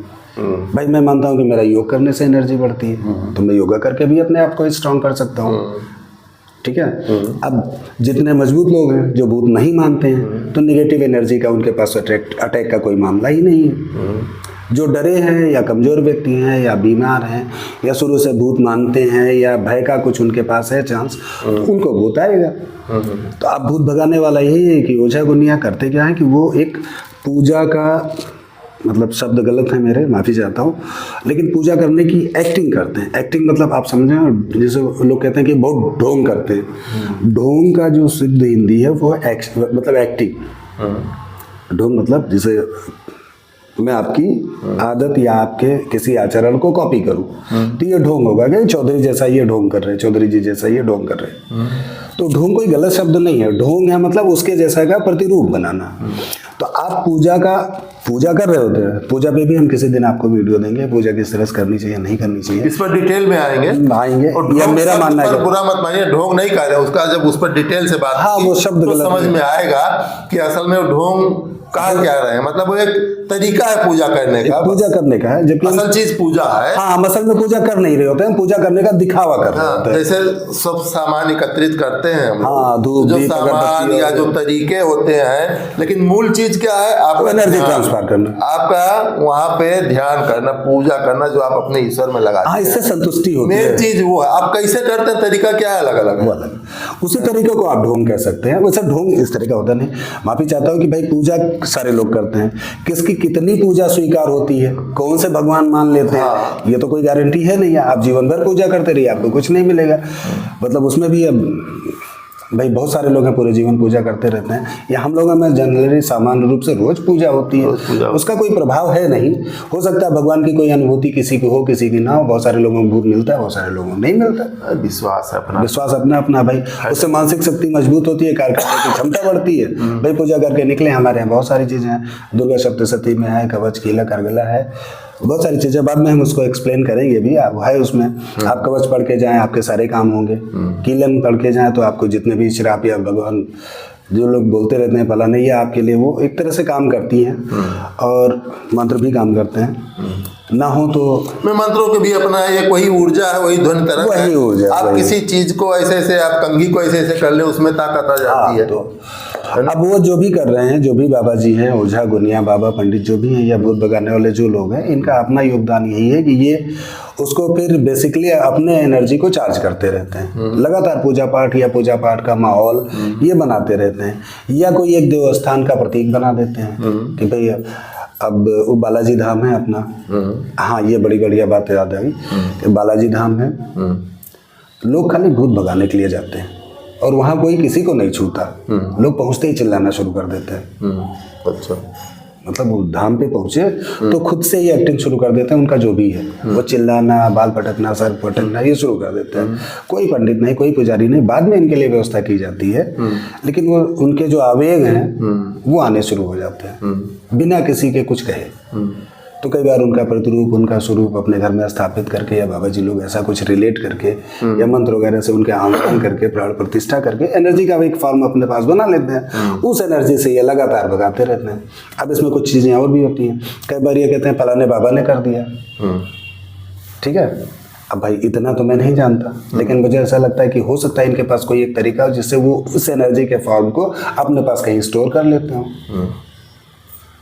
भाई मैं मानता हूँ कि मेरा योग करने से एनर्जी बढ़ती है, तो मैं योगा करके भी अपने आप को स्ट्रांग कर सकता हूँ, ठीक है। अब जितने मजबूत लोग हैं जो भूत नहीं मानते हैं, तो नेगेटिव एनर्जी का उनके पास अटैक का कोई मामला ही नहीं है। जो डरे हैं या कमजोर व्यक्ति हैं या बीमार हैं या शुरू से भूत मानते हैं या भय का कुछ उनके पास है चांस, तो उनको भूत आएगा। तो अब भूत भगाने वाला यही है कि ओझा गुनिया करते क्या है कि वो एक पूजा का, मतलब शब्द गलत है मेरे, माफ़ी चाहता हूँ, लेकिन पूजा करने की एक्टिंग करते हैं। एक्टिंग मतलब आप समझें, जैसे लोग कहते हैं कि बहुत ढोंग करते हैं। ढोंग का जो सिद्ध हिंदी है वो मतलब एक्टिंग। ढोंग मतलब जैसे मैं आपकी आदत या आपके किसी आचरण को कॉपी करूं, तो ये ढोंग होगा कि चौधरी जैसा ये ढोंग कर रहे हैं, चौधरी जी जैसा ये ढोंग कर रहे हैं। तो ढोंग कोई गलत शब्द नहीं है, ढोंग है मतलब उसके जैसा का प्रतिरूप बनाना। तो आप पूजा कर रहे होते हैं, पूजा पे भी हम किसी दिन आपको वीडियो देंगे, पूजा किस तरह से करनी चाहिए नहीं करनी चाहिए, इस पर डिटेल में आएंगे। और या मेरा मानना है बुरा मत मानिए, ढोंग नहीं कह रहे उसका, जब उस पर डिटेल से बात हाँ, वो शब्द तो समझ में आएगा कि असल में वो ढोंग कहा क्या रहे हैं। मतलब वो एक तरीका है पूजा करने का, पूजा करने का है, जबकि असल चीज पूजा है। हाँ, हम असल में पूजा कर नहीं रहे होते हैं, पूजा करने का दिखावा कर रहे होते हैं। जैसे सब सामान एकत्रित करते हैं हम लोग, हाँ, धूप जो दीप सामान या जो तरीके होते हैं, लेकिन मूल चीज क्या है? आपका एनर्जी ट्रांसफर करना, आपका वहां पे ध्यान करना, पूजा करना, जो आप अपने ईश्वर में लगाते हैं। इससे संतुष्टि होती है। मेन चीज वो है। आप कैसे करते हैं, तरीका क्या है, अलग अलग है। उसी तरीके को आप ढोंग कह सकते हैं। वैसे ढोंग इस तरह का होता नहीं। माफी चाहता हूँ कि भाई पूजा सारे लोग करते हैं, किसकी कितनी पूजा स्वीकार होती है, कौन से भगवान मान लेते हैं, ये तो कोई गारंटी है नहीं है। आप जीवन भर पूजा करते रहिए, आपको कुछ नहीं मिलेगा। मतलब उसमें भी अब भाई बहुत सारे लोग हैं पूरे जीवन पूजा करते रहते हैं, या हम लोगों में जनरली सामान्य रूप से रोज पूजा होती है, उसका कोई प्रभाव है नहीं। हो सकता है भगवान की कोई अनुभूति किसी की हो, किसी की ना हो। बहुत सारे लोगों को भूत मिलता है, बहुत सारे लोगों को नहीं मिलता। विश्वास है अपना, विश्वास अपना अपना भाई, उससे मानसिक शक्ति मजबूत होती है, कार्य करने की क्षमता बढ़ती है। भाई पूजा करके निकले, हमारे यहाँ बहुत सारी चीजें हैं, दुर्गा सप्तशती में है, कवच कीला करगला है, बहुत सारी चीजें। बाद में हम उसको एक्सप्लेन करेंगे भी, आप है उसमें। आप कवच पढ़ के जाएं, आपके सारे काम होंगे। कीलन पढ़ के जाएं तो आपको जितने भी श्राप या भगवान जो लोग बोलते रहते हैं फला नहीं, ये आपके लिए वो एक तरह से काम करती हैं, और मंत्र भी काम करते हैं। ना हो तो मैं मंत्रों के भी अपना एक वही ऊर्जा है, वही ध्वनि तरंग है। वही ऊर्जा, आप किसी चीज को ऐसे ऐसे, आप कंघी को ऐसे ऐसे कर ले, उसमें ताकत आ जाती है। तो अब वो जो भी कर रहे हैं, जो भी बाबा जी हैं, ओझा गुनिया बाबा पंडित जो भी हैं, या भूत भगाने वाले जो लोग हैं, इनका अपना योगदान यही है कि ये उसको फिर बेसिकली अपने एनर्जी को चार्ज करते रहते हैं। लगातार पूजा पाठ या पूजा पाठ का माहौल ये बनाते रहते हैं, या कोई एक देवस्थान का प्रतीक बना देते हैं कि भाई अब वो बालाजी धाम है अपना। हाँ, ये बड़ी बढ़िया बात याद आई कि बालाजी धाम है, लोग खाली भूत भगाने के लिए जाते हैं, और वहाँ कोई किसी को नहीं छूता। लोग पहुँचते ही चिल्लाना शुरू कर देते हैं। अच्छा, मतलब वो धाम पे पहुंचे तो खुद से ही एक्टिंग शुरू कर देते हैं, उनका जो भी है, वो चिल्लाना, बाल पटकना, सर पटकना, ये शुरू कर देते हैं। कोई पंडित नहीं, कोई पुजारी नहीं, बाद में इनके लिए व्यवस्था की जाती है, लेकिन वो उनके जो आवेग हैं वो आने शुरू हो जाते हैं बिना किसी के कुछ कहे। तो कई बार उनका प्रतिरूप, उनका स्वरूप अपने घर में स्थापित करके, या बाबा जी लोग ऐसा कुछ रिलेट करके, या मंत्र वगैरह से उनके आह्वान करके, प्राण प्रतिष्ठा करके एनर्जी का एक फॉर्म अपने पास बना लेते हैं। उस एनर्जी से ये लगातार भगाते रहते हैं। अब इसमें कुछ चीज़ें और भी होती हैं। कई बार ये कहते हैं फलाने बाबा ने कर दिया, ठीक है। अब भाई इतना तो मैं नहीं जानता, लेकिन मुझे ऐसा लगता है कि हो सकता है इनके पास कोई एक तरीका हो जिससे वो उस एनर्जी के फॉर्म को अपने पास कहीं स्टोर कर लेते हो।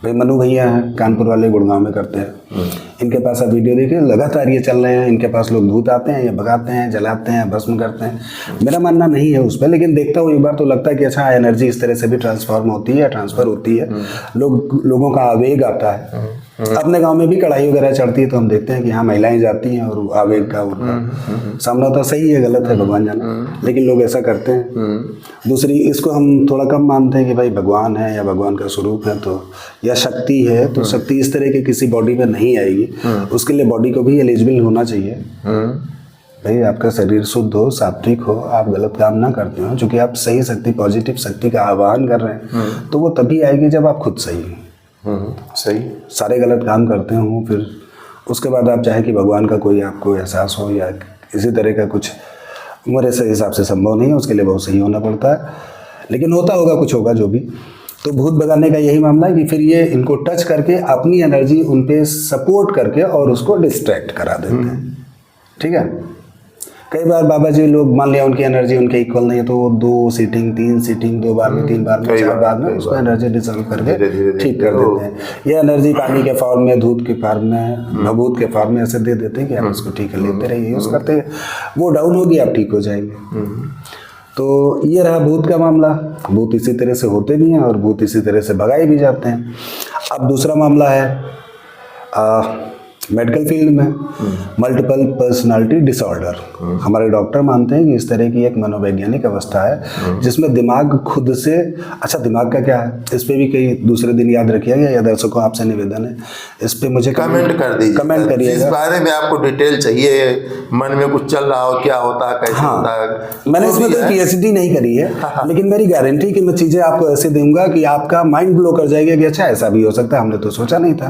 भाई मनु भैया हैं, कानपुर वाले, गुड़गांव में करते हैं। इनके पास आप वीडियो देखिए, लगातार ये चल रहे हैं। इनके पास लोग भूत आते हैं, ये भगाते हैं, जलाते हैं, भस्म करते हैं। मेरा मानना नहीं है उस पर, लेकिन देखता हूँ एक बार तो लगता है कि अच्छा, एनर्जी इस तरह से भी ट्रांसफॉर्म होती है, ट्रांसफर होती है। लोगों का आवेग आता है। अपने गांव में भी कढ़ाई वगैरह चढ़ती है तो हम देखते हैं कि हाँ, महिलाएं जाती हैं और आवेग का उनका सामना तो सही है, गलत है, भगवान जाना, लेकिन लोग ऐसा करते हैं। दूसरी, इसको हम थोड़ा कम मानते हैं कि भाई भगवान है या भगवान का स्वरूप है तो, या शक्ति है तो शक्ति इस तरह की किसी बॉडी में नहीं आएगी। उसके लिए बॉडी को भी एलिजिबल होना चाहिए। भाई आपका शरीर शुद्ध हो, सात्विक हो, आप गलत काम ना करते हो, क्योंकि आप सही शक्ति, पॉजिटिव शक्ति का आह्वान कर रहे हैं, तो वो तभी आएगी जब आप खुद सही हो। सही, सारे गलत काम करते हो, फिर उसके बाद आप चाहे कि भगवान का कोई आपको एहसास हो या इसी तरह का कुछ, मेरे से हिसाब से संभव नहीं है। उसके लिए बहुत सही होना पड़ता है, लेकिन होता होगा, कुछ होगा जो भी। तो भूत भगाने का यही मामला है कि फिर ये इनको टच करके अपनी एनर्जी उन पे सपोर्ट करके और उसको डिस्ट्रैक्ट करा देते हैं, ठीक है। कई बार बाबा जी लोग, मान लिया उनकी एनर्जी उनके इक्वल नहीं है, तो वो 2 सीटिंग 3 सीटिंग, 2 बार में, 3 बार में, 4 बार में उसको एनर्जी डिसॉल्व करके ठीक कर देते हैं। ये एनर्जी पानी के फॉर्म में, दूध के फॉर्म में, भभूत के फॉर्म में ऐसे दे देते हैं कि आप इसको ठीक कर लेते रहिए, यूज़ करते हैं, वो डाउन होगी, आप ठीक हो जाएंगे। तो ये रहा भूत का मामला। भूत इसी तरह से होते भी हैं और भूत इसी तरह से भगाए भी जाते हैं। अब दूसरा मामला है मेडिकल फील्ड में मल्टीपल पर्सनालिटी डिसऑर्डर, हमारे डॉक्टर मानते हैं कि इस तरह की एक मनोवैज्ञानिक अवस्था है जिसमें दिमाग खुद से, अच्छा दिमाग का क्या है इस पे भी कई दूसरे दिन याद रखिएगा, या दर्शकों आपसे निवेदन है इस पे मुझे कमेंट कर दीजिए, कमेंट करिएगा। इस बारे में आपको डिटेल चाहिए, मन में कुछ चल रहा हो, क्या होता है, कैसे होता है। मैंने इसमें कोई पीएचडी नहीं करी है, लेकिन मेरी गारंटी कि मैं चीजें आपको ऐसे दूंगा कि आपका माइंड ब्लो कर जाएगा कि अच्छा ऐसा भी हो सकता है, हमने तो सोचा नहीं था।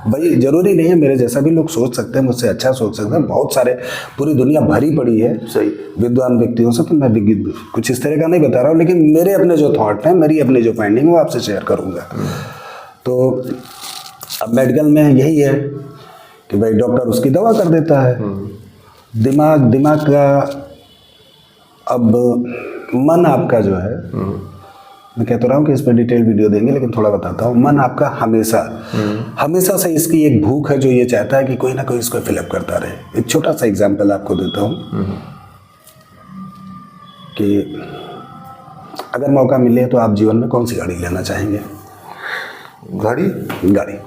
भाई जरूरी नहीं है मेरे जैसा भी लोग सोच सकते हैं, मुझसे अच्छा सोच सकते हैं, बहुत सारे, पूरी दुनिया भरी पड़ी है सही विद्वान व्यक्तियों से, तो मैं कुछ इस तरह का नहीं बता रहा हूँ, लेकिन मेरे अपने जो थॉट हैं, मेरी अपनी जो फाइंडिंग वो आपसे शेयर करूँगा। तो अब मेडिकल में यही है कि भाई डॉक्टर उसकी दवा कर देता है, दिमाग का, अब मन आपका जो है, मैं कहता रहा हूँ कि इस पर डिटेल वीडियो देंगे, लेकिन थोड़ा बताता हूँ। मन आपका हमेशा से इसकी एक भूख है जो ये चाहता है कि कोई ना कोई इसको फिलअप करता रहे। एक छोटा सा एग्जांपल आपको देता हूँ कि अगर मौका मिले तो आप जीवन में कौन सी गाड़ी लेना चाहेंगे? गाड़ी घड़ी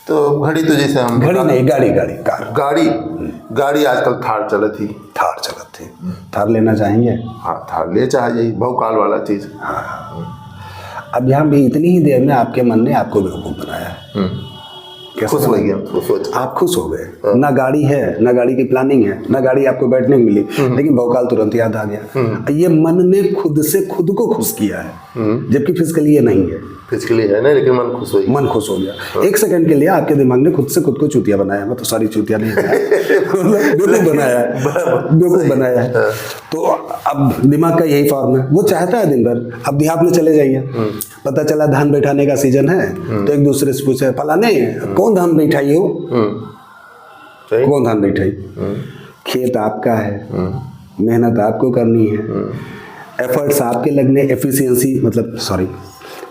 तो जैसे हम घड़ी नहीं, गाड़ी कार, गाड़ी आजकल थार चलत थी, थार लेना चाहेंगे? हाँ थार ले चाहिए, बहुकाल वाला चीज। अब यहाँ भी इतनी ही देर में आपके मन ने आपको बेवकूफ बनाया है, खुश हो गया, आप खुश हो गए, ना गाड़ी है, ना गाड़ी की प्लानिंग है, ना गाड़ी आपको बैठने को मिली, लेकिन बहुकाल तुरंत याद आ गया। ये मन ने खुद से खुद को खुश किया है, जबकि फिजिकली ये नहीं है, फिजिकली है ना, लेकिन मन खुश हो गया। एक सेकंड के लिए आपके दिमाग ने खुद से खुद को चूतिया बनाया, मतलब सॉरी चूतिया नहीं बेवकूफ बनाया है। तो अब दिमाग का यही फॉर्म है, वो चाहता है दिन भर, अब देहात में चले जाइए, पता चला धान बैठाने का सीजन है, तो एक दूसरे से पूछे फलाने कौन धान बैठाई हो, कौन धान बैठाई? खेत आपका है, मेहनत आपको करनी है, एफर्ट्स आपके लगने, एफिशिएंसी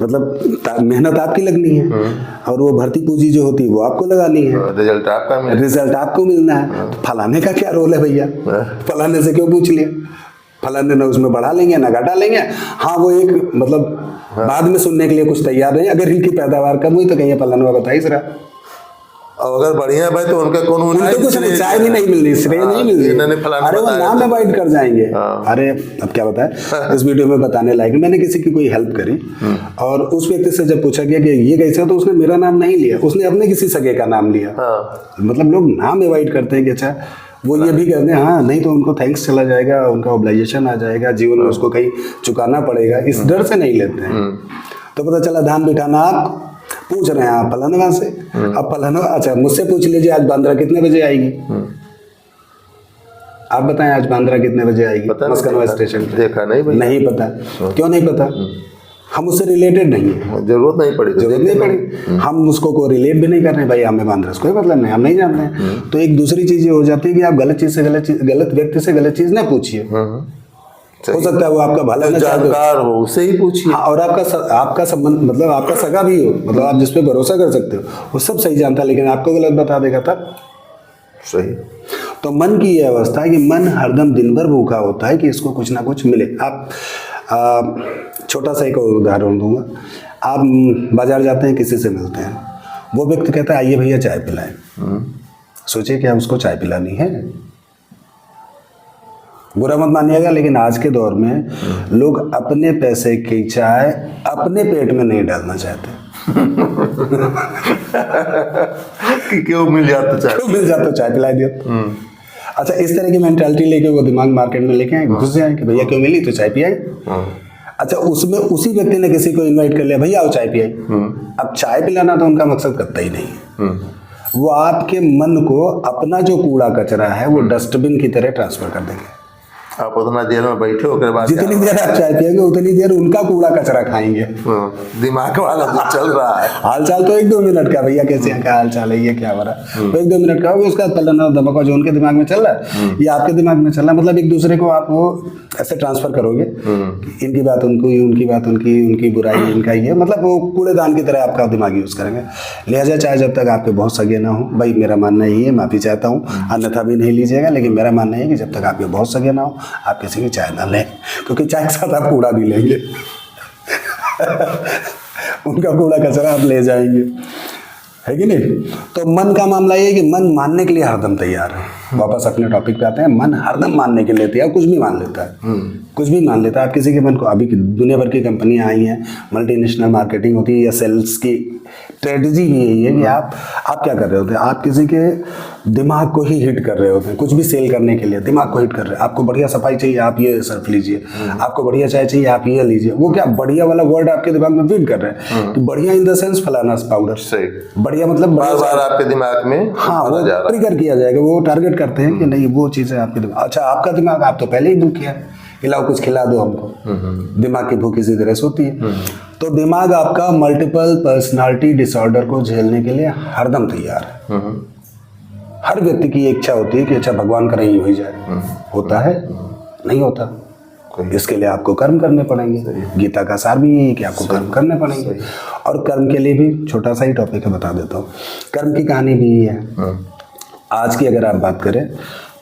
मतलब मेहनत आपकी लगनी है, और वो भर्ती पूंजी जो होती है वो आपको लगानी है, रिजल्ट आपको मिलना है। तो फलाने का क्या रोल है भैया? फलाने से क्यों पूछ लिया? फलाने ना उसमें बढ़ा लेंगे ना घटा लेंगे। हाँ वो एक मतलब बाद में सुनने के लिए कुछ तैयार नहीं, अगर इनकी पैदावार कम हुई तो कहीं फलाना बताइए जरा, और अगर बढ़िया भाई तो उनका कौन कुछ चाय भी नहीं मिल रही, श्रेय नहीं मिल रही, अरे वो नाम अवॉइड कर जाएंगे। अरे अब क्या बताए, इस वीडियो में बताने लायक, मैंने किसी की कोई हेल्प करी और उस व्यक्ति से जब पूछा गया कि ये कैसा, तो उसने मेरा नाम नहीं लिया, उसने अपने किसी सगे का नाम लिया। मतलब लोग नाम अवॉइड करते हैं कि अच्छा वो ये भी कहते हैं हाँ नहीं तो उनको थैंक्स चला जाएगा, उनका ऑब्लाइजेशन आ जाएगा, जीवन में उसको कहीं चुकाना पड़ेगा, इस डर से नहीं लेते हैं। तो पता चला धान बिठाना आप पूछ रहे हैं आप फलाना से, अब फलाना, अच्छा मुझसे पूछ लीजिए आज बांद्रा कितने बजे आएगी? आप बताएं आज बांद्रा कितने बजे आएगी? मस्कनवा स्टेशन पे देखा नहीं पता। क्यों नहीं पता? हम उससे रिलेटेड नहीं है, जरूरत नहीं पड़ी, हम उसको को रिलेट भी नहीं कर रहे भाई, हमें बांद्रा से कोई मतलब नहीं, हम नहीं जानते हैं। तो एक दूसरी चीज ये हो जाती है कि आप गलत व्यक्ति से गलत चीज ना पूछिए, हो सकता है वो आपका भला जानकार हो, उससे ही पूछिए। हाँ, और आपका संबंध मतलब आपका सगा भी हो, मतलब आप जिस पे भरोसा कर सकते हो, वो सब सही जानता है, लेकिन आपको गलत बता देगा तब सही। तो मन की ये अवस्था है कि मन हरदम दिन भर भूखा होता है कि इसको कुछ ना कुछ मिले। आप छोटा सा एक उदाहरण दूंगा, आप बाजार जाते हैं, किसी से मिलते हैं, वो व्यक्ति कहता है आइए भैया चाय पिलाएं, सोचिए क्या उसको चाय पिलानी है? बुरा मत मानिएगा, लेकिन आज के दौर में लोग अपने पैसे की चाय अपने पेट में नहीं डालना चाहते। कि क्यों मिल जाता चाय पिला दिया। अच्छा, इस तरह की मेंटालिटी लेके वो दिमाग मार्केट में लेके आए, घुस जाए कि भैया क्यों मिली तो चाय पियाई। अच्छा, उसमें उसी व्यक्ति ने किसी को इनवाइट कर लिया, भैया आओ चाय पियाई। अब चाय पिलाना तो उनका मकसद करता ही नहीं है, वो आपके मन को अपना जो कूड़ा कचरा है वो डस्टबिन की तरह ट्रांसफर कर देंगे। आप उतना देर में बैठे हो, बाद जितनी देर आप चाय पिएंगे उतनी देर उनका कूड़ा कचरा खाएंगे। दिमाग वाला जो चल रहा है, हाल चाल तो 1-2 मिनट का, भैया कैसे क्या हाल चाल है, ये क्या हो रहा है, तो 1-2 मिनट का होगा, उसका पलना धमका जो उनके दिमाग में चल रहा है ये आपके दिमाग में चल रहा है। मतलब एक दूसरे को आप वो ऐसे ट्रांसफर करोगे, इनकी बात उनको, उनकी बात उनकी बुराई इनका ये, मतलब वो कूड़ेदान की तरह आपका दिमाग यूज करेंगे। लिहाजा चाहे जब तक आपके बहुत सगे ना हो, भाई मेरा मानना यही है, माफी चाहता हूँ अन्यथा भी नहीं लीजिएगा, लेकिन मेरा मानना है कि जब तक आपके बहुत सगे ना हो आप किसी की चाय ना लें, क्योंकि चाय के साथ आप कूड़ा भी लेंगे। उनका कूड़ा कचरा आप ले जाएंगे, है कि नहीं। तो मन का मामला ये है कि मन मानने के लिए हरदम तैयार है। वापस अपने टॉपिक पे आते हैं, मन हरदम मानने के लिए तैयार, कुछ भी मान लेता है, कुछ भी मान लेता है। आप किसी के मन को, अभी दुनिया भर की कंपनियां आई हैं, मल्टीनेशनल मार्केटिंग होती है या सेल्स की स्ट्रेटजी भी यही है कि आप क्या कर रहे होते हैं, आप किसी के दिमाग को ही हिट कर रहे होते हैं। कुछ भी सेल करने के लिए दिमाग को हिट कर रहे हैं। आपको बढ़िया सफाई चाहिए, आप ये सर्फ लीजिए, आपको बढ़िया चाय चाहिए, आप ये लीजिए। वो क्या बढ़िया वाला वर्ड आपके दिमाग में फीड कर रहे हैं कि बढ़िया इन द सेंस फलाना पाउडर, सही, बढ़िया मतलब बार बार आपके दिमाग में हाँ वो ट्रिगर किया जाएगा। वो टारगेट करते हैं कि नहीं वो चीज़ है आपके दिमाग। अच्छा आपका दिमाग, आप तो पहले ही भूख है, खिलाओ कुछ खिला दो हमको। दिमाग की भूख इसी तरह से होती है। तो दिमाग आपका मल्टीपल पर्सनालिटी डिसऑर्डर को झेलने के लिए हरदम तैयार है। हर व्यक्ति की इच्छा होती है कि अच्छा भगवान का नहीं हो जाए, होता है नहीं होता। इसके लिए आपको कर्म करने पड़ेंगे। गीता का सार भी यही है कि आपको कर्म करने पड़ेंगे। और कर्म के लिए भी छोटा सा ही टॉपिक है, बता देता हूँ। कर्म की कहानी भी ये है। आज की अगर आप बात करें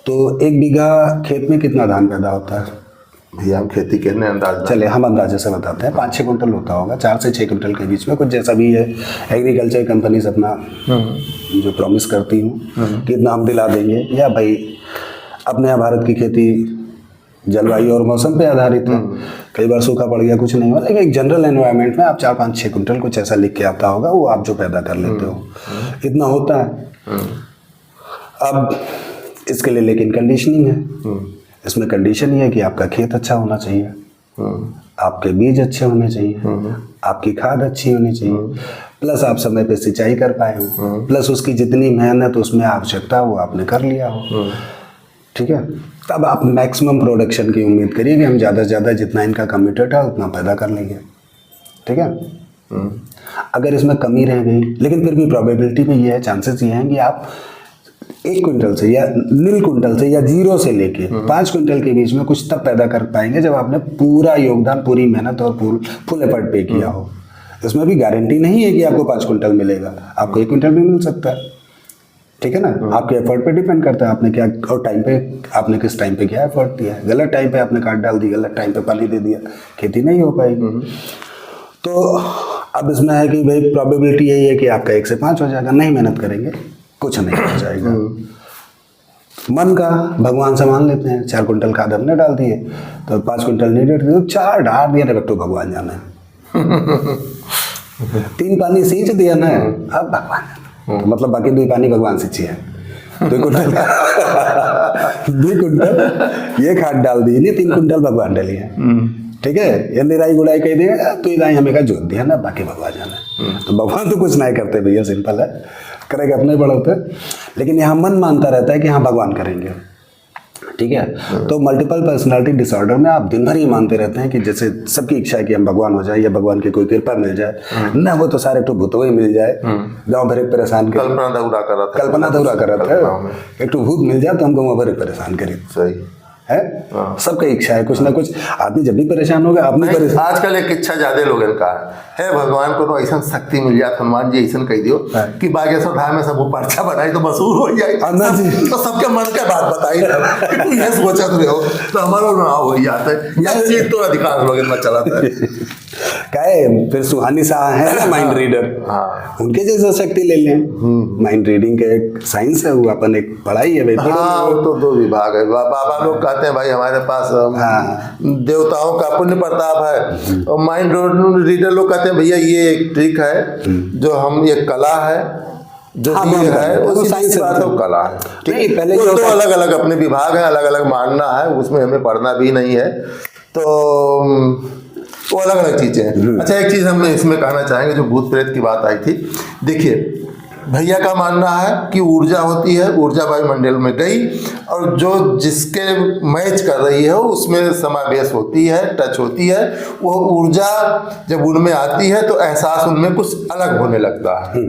तो 1 बीघा खेत में कितना धान पैदा होता है भैया? हम खेती करने अंदाज, चले हम अंदाजे से बताते हैं, 5-6 कुंटल होता होगा, 4 से 6 कुंटल के बीच में, कुछ जैसा भी है। एग्रीकल्चर कंपनी से अपना जो प्रॉमिस करती हूँ कि इतना हम दिला देंगे, या भाई अपने यहाँ भारत की खेती जलवायु और मौसम पे आधारित है। कई बार सूखा पड़ गया, कुछ नहीं हुआ, लेकिन एक जनरल एनवायरनमेंट में आप 4-5-6 कुंटल कुछ ऐसा लिख के आता होगा, वो आप जो पैदा कर लेते हो, इतना होता है। अब इसके लिए लेकिन कंडीशनिंग है। इसमें कंडीशन ये है कि आपका खेत अच्छा होना चाहिए, आपके बीज अच्छे होने चाहिए, आपकी खाद अच्छी होनी चाहिए, प्लस आप समय पे सिंचाई कर पाए हो, प्लस उसकी जितनी मेहनत उसमें आवश्यकता वो आपने कर लिया हो। ठीक है, तब आप मैक्सिमम प्रोडक्शन की उम्मीद करिए कि हम ज़्यादा से ज़्यादा जितना इनका कमिटेड है उतना पैदा कर लेंगे। ठीक है, अगर इसमें कमी रह गई, लेकिन फिर भी प्रोबेबिलिटी में ये है, चांसेस ये हैं कि आप 1 कुंटल से या 0 कुंटल से या 0 से लेके 5 कुंटल के बीच में कुछ तब पैदा कर पाएंगे जब आपने पूरा योगदान, पूरी मेहनत और फुल एफर्ट पे किया हो। इसमें भी गारंटी नहीं है कि आपको 5 कुंटल मिलेगा, आपको 1 कुंटल भी मिल सकता है। ठीक है ना, आपके एफर्ट पे डिपेंड करता है आपने क्या और टाइम पे, आपने किस टाइम पे क्या एफर्ट दिया है। गलत टाइम पे आपने खाद डाल दी, गलत टाइम पे पानी दे दिया, खेती नहीं हो पाएगी। तो अब इसमें है कि भाई प्रोबेबिलिटी यही है कि आपका 1 से 5 हो जाएगा। नहीं मेहनत करेंगे कुछ नहीं हो जाएगा। मन का भगवान से मान लेते हैं, 4 कुंटल खाद हमने डाल दिए तो 5 कुंटल नीडेड, तो 4 डाल दिया ना, तो भगवान जाना है। 3 पानी सींच दिया ना, अब भगवान जाना, तो मतलब बाकी 2 पानी भगवान सींची है। 2 कुंटल 2 कुंटल ये खाद डाल दी नहीं, 3 कुंटल भगवान डाली है। ठीक है, ये निराई गुड़ाई कह देगा तो इधर हमें का जोत दिया ना, बाकी भगवान जाना। तो भगवान तो कुछ नहीं करते भैया, सिंपल है, करेगा अपने बड़े होते। लेकिन यहाँ मन मानता रहता है कि हाँ भगवान करेंगे। ठीक है, तो मल्टीपल पर्सनालिटी डिसऑर्डर में आप दिन भर ही मानते रहते हैं कि जैसे सबकी इच्छा है कि हम भगवान हो जाए या भगवान की कोई कृपा मिल जाए ना, वो तो सारे तो भूतों ही मिल जाए। गाँव भर एक परेशान कर, कल्पना दौरा कर रहा था, एक तो भूत मिल जाए तो हम गाँव भर परेशान करें। सही है, सबका इच्छा है कुछ ना कुछ। आदमी जब भी परेशान होगा आपने परेशान, आजकल एक इच्छा ज्यादा लोगों का है भगवान को तो ऐसा शक्ति मिल जाए, हनुमान जी ऐसा कह दियो कि बागेश्वर धाम में सब पर्चा बनाई तो मशहूर हो जाए, तो सबके मन के बात बताई तू ये सोचत रहे हो तो हमारा नाव हो जाता है। यह चीज तो अधिकांश लोगों में चलाता है। कहे फिर सुहानी शाह है ना माइंड रीडर, उनके जैसा शक्ति ले लें। माइंड रीडिंग का एक साइंस है, वो अपन एक पढ़ाई है भाई। हाँ, वो तो 2 विभाग है। बाबा लोग कहते हैं भाई हमारे पास देवताओं का पुण्य प्रताप है, और माइंड रीडर लोग कहते हैं भैया ये एक ट्रिक है, जो हम ये कला है जो चीज है वो साइंस बात है, कला है। नहीं, पहले तो अलग अलग अपने विभाग है, अलग अलग मानना है, उसमें हमें पढ़ना भी नहीं है, तो वो अलग अलग चीजें हैं। अच्छा, एक चीज हम इसमें कहना चाहेंगे, जो भूत प्रेत की बात आई थी। देखिए भैया का मानना है कि ऊर्जा होती है, ऊर्जा वायुमंडल में गई और जो जिसके मैच कर रही है उसमें समावेश होती है, टच होती है। वो ऊर्जा जब उनमें आती है तो एहसास उनमें कुछ अलग होने लगता है।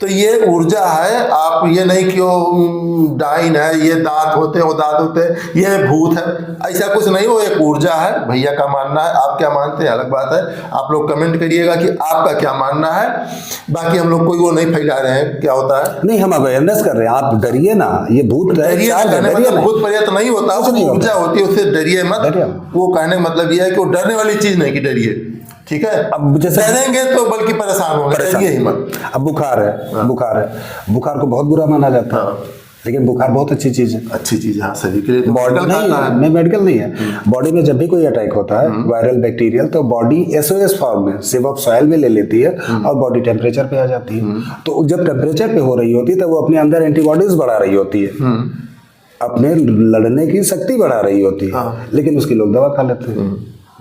तो ये ऊर्जा है, आप ये नहीं कि वो डाइन है, ये दांत होते हैं, वो दांत होते हैं, ये भूत है, ऐसा कुछ नहीं। वो एक ऊर्जा है, भैया का मानना है। आप क्या मानते हैं अलग बात है, आप लोग कमेंट करिएगा कि आपका क्या मानना है। बाकी हम लोग कोई वो नहीं फैला रहे हैं क्या होता है, नहीं हम अवेयरनेस कर रहे हैं। आप डरिए ना, ये भूत मतलब भूत प्रेत नहीं होता, ऊर्जा होती है, उससे डरिए मत। वो कहने का मतलब ये है कि वो डरने वाली चीज नहीं कि डरिए, ठीक है, अब जैसे देंगे तो बल्कि परेशान होंगे, चलिए ही मत। अब बुखार है, बुखार को बहुत बुरा माना जाता है, लेकिन बुखार बहुत अच्छी चीज है। अच्छी चीज है सभी के लिए, बॉडी नहीं, मेडिकल नहीं है। बॉडी में जब भी कोई अटैक होता है वायरल बैक्टीरियल, तो बॉडी SOS फॉर्म में सिर्फ ऑफ सॉइल में ले लेती है और बॉडी टेम्परेचर पे आ जाती है। तो जब टेम्परेचर पे हो रही होती है तो वो अपने अंदर एंटीबॉडीज बढ़ा रही होती है, अपने लड़ने की शक्ति बढ़ा रही होती है, लेकिन उसकी लोग दवा खा लेते हैं।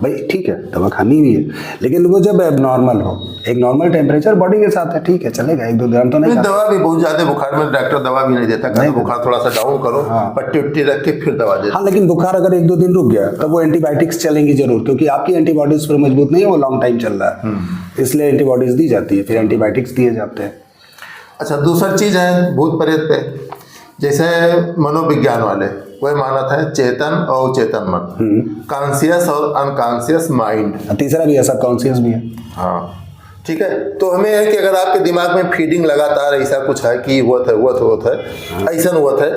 भाई ठीक है, दवा खानी भी है, लेकिन वो जब एबनॉर्मल हो, एक नॉर्मल टेम्परेचर बॉडी के साथ है, ठीक है चलेगा, 1-2 दिन तो नहीं। दवा भी बहुत ज्यादा बुखार में डॉक्टर दवा भी नहीं देता, कहता बुखार थोड़ा सा डाउन करो, पट्टी उट्टी रख के फिर दवा देता। हाँ, लेकिन बुखार अगर 1-2 दिन रुक गया तब वो एंटीबायोटिक्स चलेंगी जरूर, क्योंकि आपकी एंटीबॉडीज पर मजबूत नहीं है, वो लॉन्ग टाइम चल रहा है, इसलिए एंटीबॉडीज दी जाती है, फिर एंटीबायोटिक्स दिए जाते हैं। अच्छा, दूसरी चीज है भूत प्रेत पे, जैसे मनोविज्ञान वाले वह मानत है चेतन और चेतन मन, कॉन्शियस और अनकॉन्शियस माइंड। तीसरा भी है, सब कॉन्शियस भी है। हाँ ठीक है, तो हमें है कि अगर आपके दिमाग में फीडिंग लगातार ऐसा कुछ है कि हुआ था ऐसा हुआ था,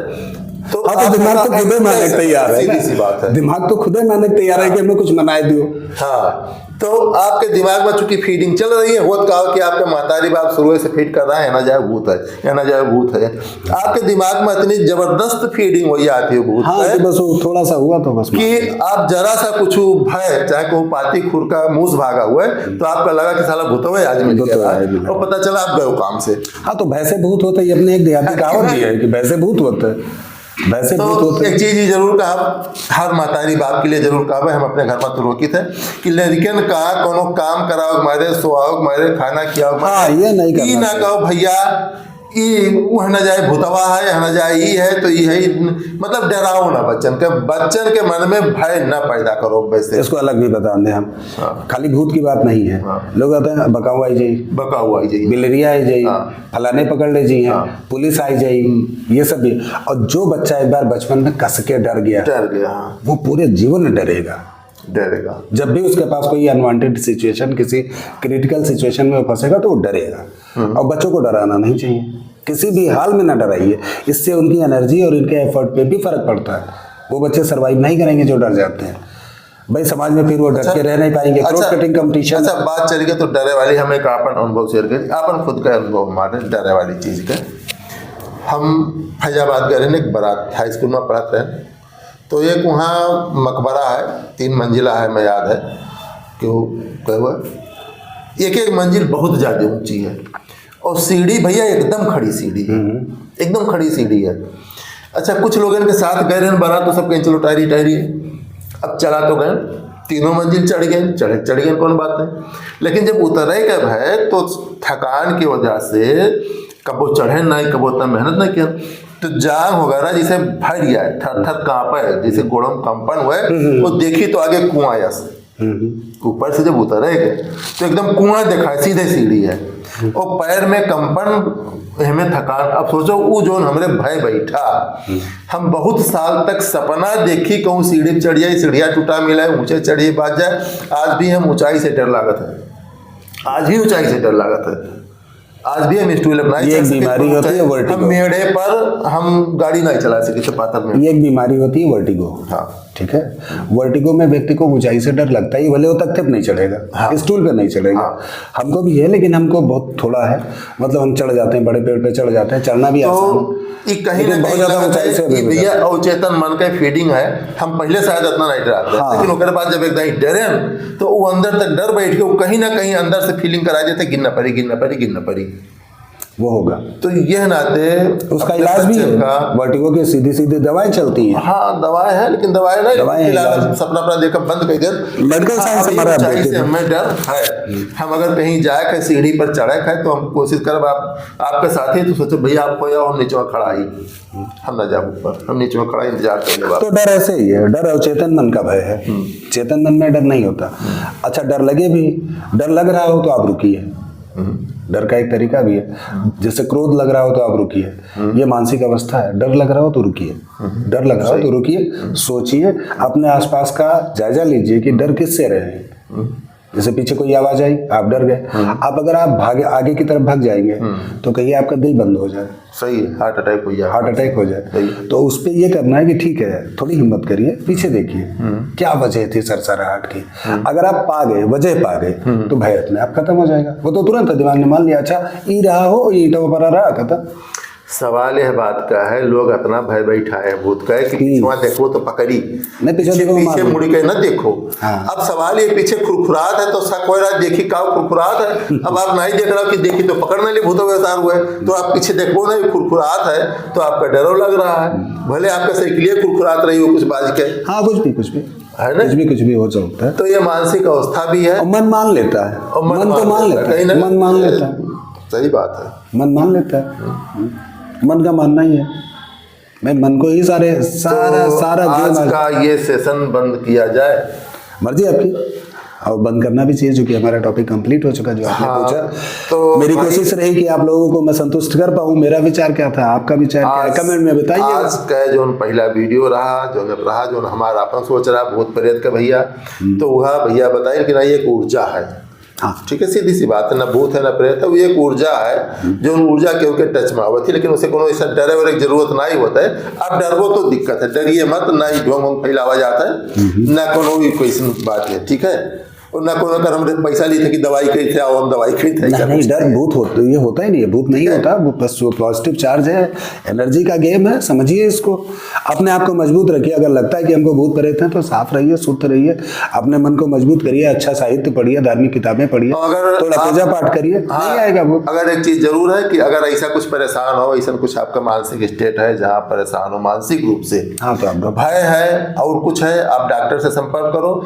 तो हाँ, तो दिमाग तो खुद ही मानने को तैयार है, सीधी सी बात है, दिमाग तो खुद ही मानने को तैयार है कि हमें कुछ मनाए दियो। हाँ, तो आपके दिमाग में चूंकि फीडिंग चल रही है, होत कहा कि आपका महतारी बाप शुरू से फीड कर रहा है ना जाए भूत है, या ना जाए भूत है, आपके दिमाग में इतनी जबरदस्त फीडिंग हो जाती है भूत हाँ, है, बस वो थोड़ा सा हुआ तो बस कि आप जरा सा कुछ भय, चाहे को पाती खुर का मूस भागा हुआ है, तो आपका लगा कि साला भूत हुआ आज मिल गया, और पता चला आप गए काम से। हाँ, तो भैंसे भूत होते ही अपने एक देहाती कहावत भी है कि भैंसे भूत होते हैं, वैसे तो भूत होते। एक चीज ही जरूर कहा, हर महतारी बाप के लिए जरूर कहा, हम अपने घर में तो रोकी थे कि लड़कियन का कोनो काम कराओ मारे, सुहाओ मारे, खाना खियाओ मारे, हाँ, ये नहीं करना, ना कहो भैया वह न जाए भूतवा है, न जाए ई है, तो ये है, मतलब डराओ ना बच्चन के मन में भय न पैदा करो। वैसे इसको अलग भी बता दें हम, खाली भूत की बात नहीं है, लोग कहते हैं बकाऊ आई जाई, बिलरिया आई जाई, फलाने पकड़ ले जी, पुलिस आई जाई, ये सब भी। और जो बच्चा एक बार बचपन में कस के डर गया वो पूरे जीवन में डरेगा। जब भी उसके पास कोई अनवांटेड सिचुएशन, किसी क्रिटिकल सिचुएशन में फंसेगा तो वो डरेगा। और बच्चों को डराना नहीं चाहिए, किसी भी हाल में ना डराइए, इससे उनकी एनर्जी और इनके एफर्ट पे भी फर्क पड़ता है। वो बच्चे सरवाइव नहीं करेंगे जो डर जाते हैं, भाई समाज में फिर वो डर के रह नहीं पाएंगे। Throat cutting competition. अच्छा, बात चल गई तो डरे वाली, हमें एक अपन अनुभव शेयर करें, अपन खुद का अनुभव हमारे डरे वाली चीज का। हम फैजाबाद गए रहे, एक बारात हाई स्कूल में पढ़ते हैं, तो एक वहाँ मकबरा है, 3 मंजिला है, मैं याद है कि वो क्या हुआ, एक मंजिल बहुत ज़्यादा ऊंची है, और सीढ़ी भैया एकदम खड़ी सीढ़ी है, एकदम खड़ी सीढ़ी है। अच्छा, कुछ लोगों के साथ गए रहे बारात, तो सब कहीं चलो टायरी है, अब चला तो गए, 3 मंजिल चढ़ गए कौन बात है, लेकिन जब उतरे कब है तो थकान की वजह से कबो चढ़े नहीं, कबो उतना मेहनत नहीं किया, तो जांग वगैरह जैसे भर गया है, थर कांपा है, जैसे गोड़ों कंपन हुआ है, वो देखी तो आगे कुआं आया से ऊपर से जब उतरे तो एकदम कुआं देखा, सीधे सीढ़ी है, और पैर में कंपन, हमें थकान। अब सोचो वो जो हमरे भय बैठा, हम बहुत साल तक सपना देखी कहूँ सीढ़ी चढ़ जाए, सीढ़िया टूटा मिला है, ऊंचे चढ़िए बात जाए, आज भी हम ऊंचाई से डर लागत है, आज भी ऊंचाई से डर लागत है, आज भी हम स्टूल अपना, ये एक बीमारी होती है वर्टिगो, हम मेढ़े पर हम गाड़ी नहीं चला सके पाथर में, ये एक बीमारी होती है वर्टिगो। हाँ ठीक है, वर्टिगो में व्यक्ति को ऊंचाई से डर लगता है, भले वो तख्ते पे नहीं चढ़ेगा, हाँ, स्टूल पे नहीं चढ़ेगा, हाँ, हमको भी है, लेकिन हमको बहुत थोड़ा है, मतलब हम चढ़ जाते हैं, बड़े पेड़ पे चढ़ जाते हैं, चढ़ना भी आसान है, कहीं ना बहुत ज्यादा ऊंचाई से भैया अवचेतन मन का फीडिंग है, हम पहले शायद इतना नहीं डराते, लेकिन उसके बाद जब एकदम डरे तो वो अंदर तक डर बैठ के वो कहीं ना कहीं अंदर से फीलिंग करा देते, गिनना पड़ी वो होगा। तो यह नाते उसका इलाज भी है, वर्टिगो की सीधी दवाएं चलती हैं। हाँ, दवाएं हैं, लेकिन दवाएं नहीं, इलाज सपना अपना देखकर बंद कर दिया, मेडिकल साइंस हमारा से हमें डर है। हम अगर कहीं जाए कहीं सीढ़ी पर चढ़े खाए तो हम कोशिश कर, आपके साथी तो सोचो भैया आप हो जाओ, हम नीचे में खड़ा ही, हम ना जाओ ऊपर, हम नीचे में खड़ा इंतजार करेंगे। तो डर ऐसे ही है, डर अवचेतन मन का भय है, चेतन मन में डर नहीं होता। अच्छा, डर लगे भी, डर लग रहा हो तो आप रुकिए, डर का एक तरीका भी है, जैसे क्रोध लग रहा हो तो आप रुकिए, ये मानसिक अवस्था है, डर लग रहा हो तो रुकिए, डर लग रहा हो तो रुकिए, सोचिए, अपने आसपास का जायजा लीजिए कि डर किससे रहे हैं, जैसे पीछे कोई आवाज आई, आप डर गए, आप अगर आप भागे आगे की तरफ भाग जाएंगे तो कहीं आपका दिल बंद हो जाए, सही है, हार्ट अटैक हो जाए, हार्ट अटैक हो जाए। तो उस पे ये करना है कि ठीक है, थोड़ी हिम्मत करिए, पीछे देखिए क्या वजह थी सरसराहट की। अगर आप पा गए, वजह पा गए, तो भय अपने आप खत्म हो जाएगा। वो तो तुरंत दिमाग ने मान लिया, अच्छा ई रहा हो, ईंटों पर रहा, खत्म। सवाल यह बात का है, लोग अपना भय बैठाए भूत का है कि पीछे देखो तो पकड़ी, नहीं पीछे देखो, पीछे मुड़ के न देखो। हाँ। अब सवाल ये पीछे खुरखुराहट है तो शक हो रहा है, देखी का खुरखुराहट है। अब आप नहीं देख रहे हो कि देखी तो पकड़ने लिए भूतों व्यवसार हुए, तो आप पीछे देखो ना खुरखुराहट है तो आपका डरो लग रहा है, भले आपका साइकिल खुरखुरात रही हो कुछ बाज के। हाँ कुछ भी है ना, कुछ भी हो सकता है। तो ये मानसिक अवस्था भी है, और मन मान लेता है, और मन तो मान लेता है, मन मान लेता है, सही बात है, मन मान लेता है, मन का मानना ही है। मैं मन को ही सारा आज का ये सेशन बंद किया जाए, मर्जी आपकी, और बंद करना भी चाहिए, क्योंकि हमारा टॉपिक कंप्लीट हो चुका जो आपने पूछा। तो मेरी कोशिश रही कि आप लोगों को मैं संतुष्ट कर पाऊँ। मेरा विचार क्या था, आपका विचार क्या है, कमेंट में बताइए। आज का जो पहला वीडियो रहा जो हमारा अपन सोच रहा भूत प्रेत का भैया, तो वह भैया बताइए कि ना ये एक ऊर्जा है। हाँ ठीक है, सीधी सी बात है, ना भूत है ना प्रेत है, वो एक ऊर्जा है जो ऊर्जा के उनके टच में आवती, लेकिन उसे कोनो ऐसा डरे और एक जरूरत नहीं होता है। अब डरबो तो दिक्कत है, डरिए मत, ना ही ढोंग वोंग फैलावा जाता है, ना कोनो भी कोई बात है, ठीक है। और ना कोनो कर हम पैसा ली थे कि दवाई कही थे, आओ हम दवाई कही थे, नहीं डर भूत होता, ये होता ही नहीं है, भूत नहीं होता, वो बस पॉजिटिव चार्ज है, एनर्जी का गेम है, समझिए इसको। अपने आप को मजबूत रखिए, अगर लगता है कि हमको भूत प्रेत हैं तो साफ रहिए, शुद्ध रहिए, अपने मन को मजबूत करिए, अच्छा साहित्य पढ़िए, धार्मिक किताबें पढ़िए, थोड़ा पूजा पाठ करिए, नहीं आएगा भूत। अगर एक चीज जरूर है कि अगर ऐसा कुछ परेशान हो, ऐसा कुछ आपका मानसिक स्टेट है जहाँ परेशान हो मानसिक रूप से, हाँ तो आपका भय है और कुछ है, आप डॉक्टर से संपर्क करो,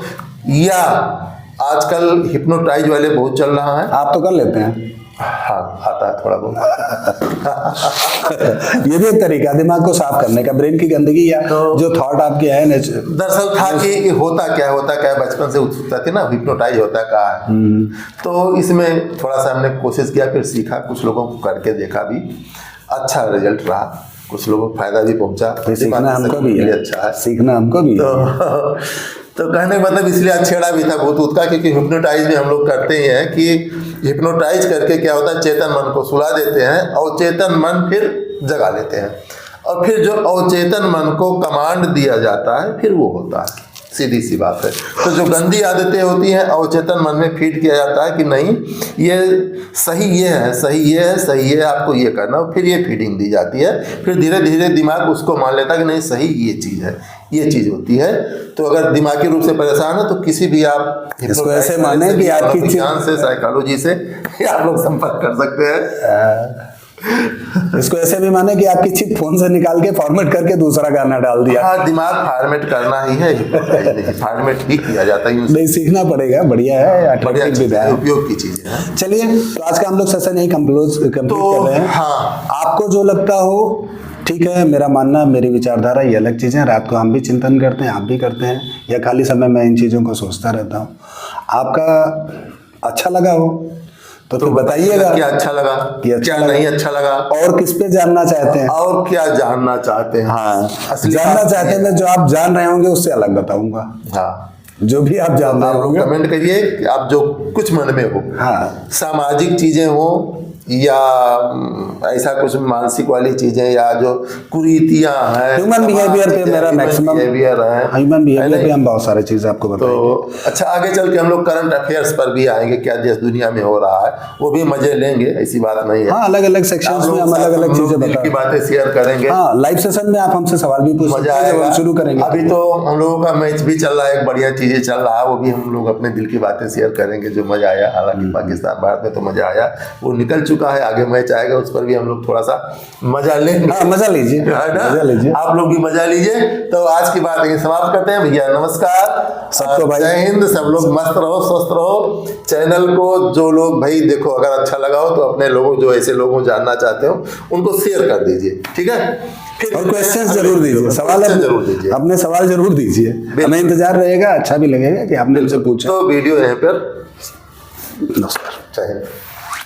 या आजकल हिप्नोटाइज वाले बहुत चल रहा है, आप तो कर लेते हैं। हाँ आता है थोड़ा बहुत। ये भी एक तरीका दिमाग को साफ करने का, ब्रेन की गंदगी या जो थॉट आपके है। दरअसल था कि होता क्या बचपन से उत्सुकता थी ना, हिप्नोटाइज होता क्या है, तो इसमें थोड़ा सा हमने कोशिश किया, फिर सीखा, कुछ लोगों को करके देखा भी, अच्छा रिजल्ट रहा, कुछ लोगों को फायदा भी पहुंचा। सीखना हमको भी है, अच्छा है, सीखना हमको भी तो कहने का मतलब इसलिए छेड़ा भी था भूत का, क्योंकि हिप्नोटाइज में हम लोग करते ही हैं कि हिप्नोटाइज करके क्या होता है, चेतन मन को सुला देते हैं और चेतन मन फिर जगा लेते हैं, और फिर जो अवचेतन मन को कमांड दिया जाता है फिर वो होता है, सीधी सी बात है। तो जो गंदी आदतें होती हैं अवचेतन मन में फीड किया जाता है कि नहीं ये सही, ये है सही, ये है सही, ये आपको ये करना, और फिर ये फीडिंग दी जाती है, फिर धीरे धीरे दिमाग उसको मान लेता है कि नहीं सही ये चीज़ है, ये चीज़ होती है। तो अगर दिमागी रूप से परेशान है तो किसी भी आप इसको ऐसे माने कि आपकी विज्ञान से, साइकोलॉजी से आप लोग संपर्क कर सकते हैं। इसको ऐसे भी माने कि आपकी चिप फोन से निकाल के फॉर्मेट करके दूसरा गाना डाल दिया। हाँ, दिमाग फॉर्मेट करना ही है, फॉर्मेट ही किया जाता है, नहीं सीखना पड़ेगा, बढ़िया है, उपयोग की चीज है। चलिए तो आज का हम लोग सेशन यही कंप्लीट कर रहे हैं। हाँ, आपको जो लगता हो ठीक है, मेरा मानना, मेरी विचारधारा ये अलग चीज़ें, रात को हम भी चिंतन करते हैं, आप भी करते हैं, या खाली समय में इन चीज़ों को सोचता रहता हूँ। आपका अच्छा लगा हो तो फिर बताइएगा क्या अच्छा लगा, क्या नहीं अच्छा लगा, और किस पे जानना चाहते हैं, और क्या जानना चाहते हैं। हाँ, जानना चाहते हैं, जो आप जान रहे होंगे उससे अलग बताऊंगा। हाँ, जो भी आप जान रहे होंगे कमेंट करिए कि आप जो कुछ मन में हो। हाँ, सामाजिक चीजें हो या ऐसा कुछ मानसिक वाली चीजें, या जो कुरीतियां हैं, ह्यूमन बिहेवियर पे मेरा मैक्सिमम बिहेवियर है, ह्यूमन बिहेवियर पे हम बहुत सारी चीजें आपको बताएंगे। तो अच्छा, आगे चल के हम लोग करंट अफेयर्स पर भी आएंगे, क्या देश दुनिया में हो रहा है, वो भी मजे लेंगे, ऐसी बात नहीं है। हाँ, अलग अलग सेक्शंस में हम अलग अलग चीजें दिल की बातें शेयर करेंगे। हाँ, लाइव सेशन में आप हमसे सवाल भी पूछ सकते हैं, हम शुरू करेंगे। अभी तो हम लोगों का मैच भी चल रहा है, एक बढ़िया चीजें चल रहा है, वो भी हम लोग अपने दिल की बातें शेयर करेंगे, जो मजा आया। हालांकि पाकिस्तान भारत में तो मजा आया, वो निकल चुका है, आगे मैच आएगा, उस पर भी हम लोग थोड़ा सा मजा लेंगे। हाँ, मजा लीजिए, मजा लीजिए, आप लोग भी मजा लीजिए। तो आज की बात यही समाप्त करते हैं भैया, नमस्कार सबको भाई, जय हिंद, सब लोग मस्त रहो, स्वस्थ रहो। चैनल को जो लोग भाई देखो, अगर अच्छा लगा हो तो अपने लोगों, जो ऐसे लोगों जानना चाहते हो उनको शेयर कर दीजिए, ठीक है। फिर और क्वेश्चन जरूर दीजिए, सवाल जरूर दीजिए, अपने सवाल जरूर दीजिए, हमें इंतजार रहेगा, अच्छा भी लगेगा कि आपने हमसे पूछा। तो वीडियो यहाँ पर नमस्कार, जय हिंद।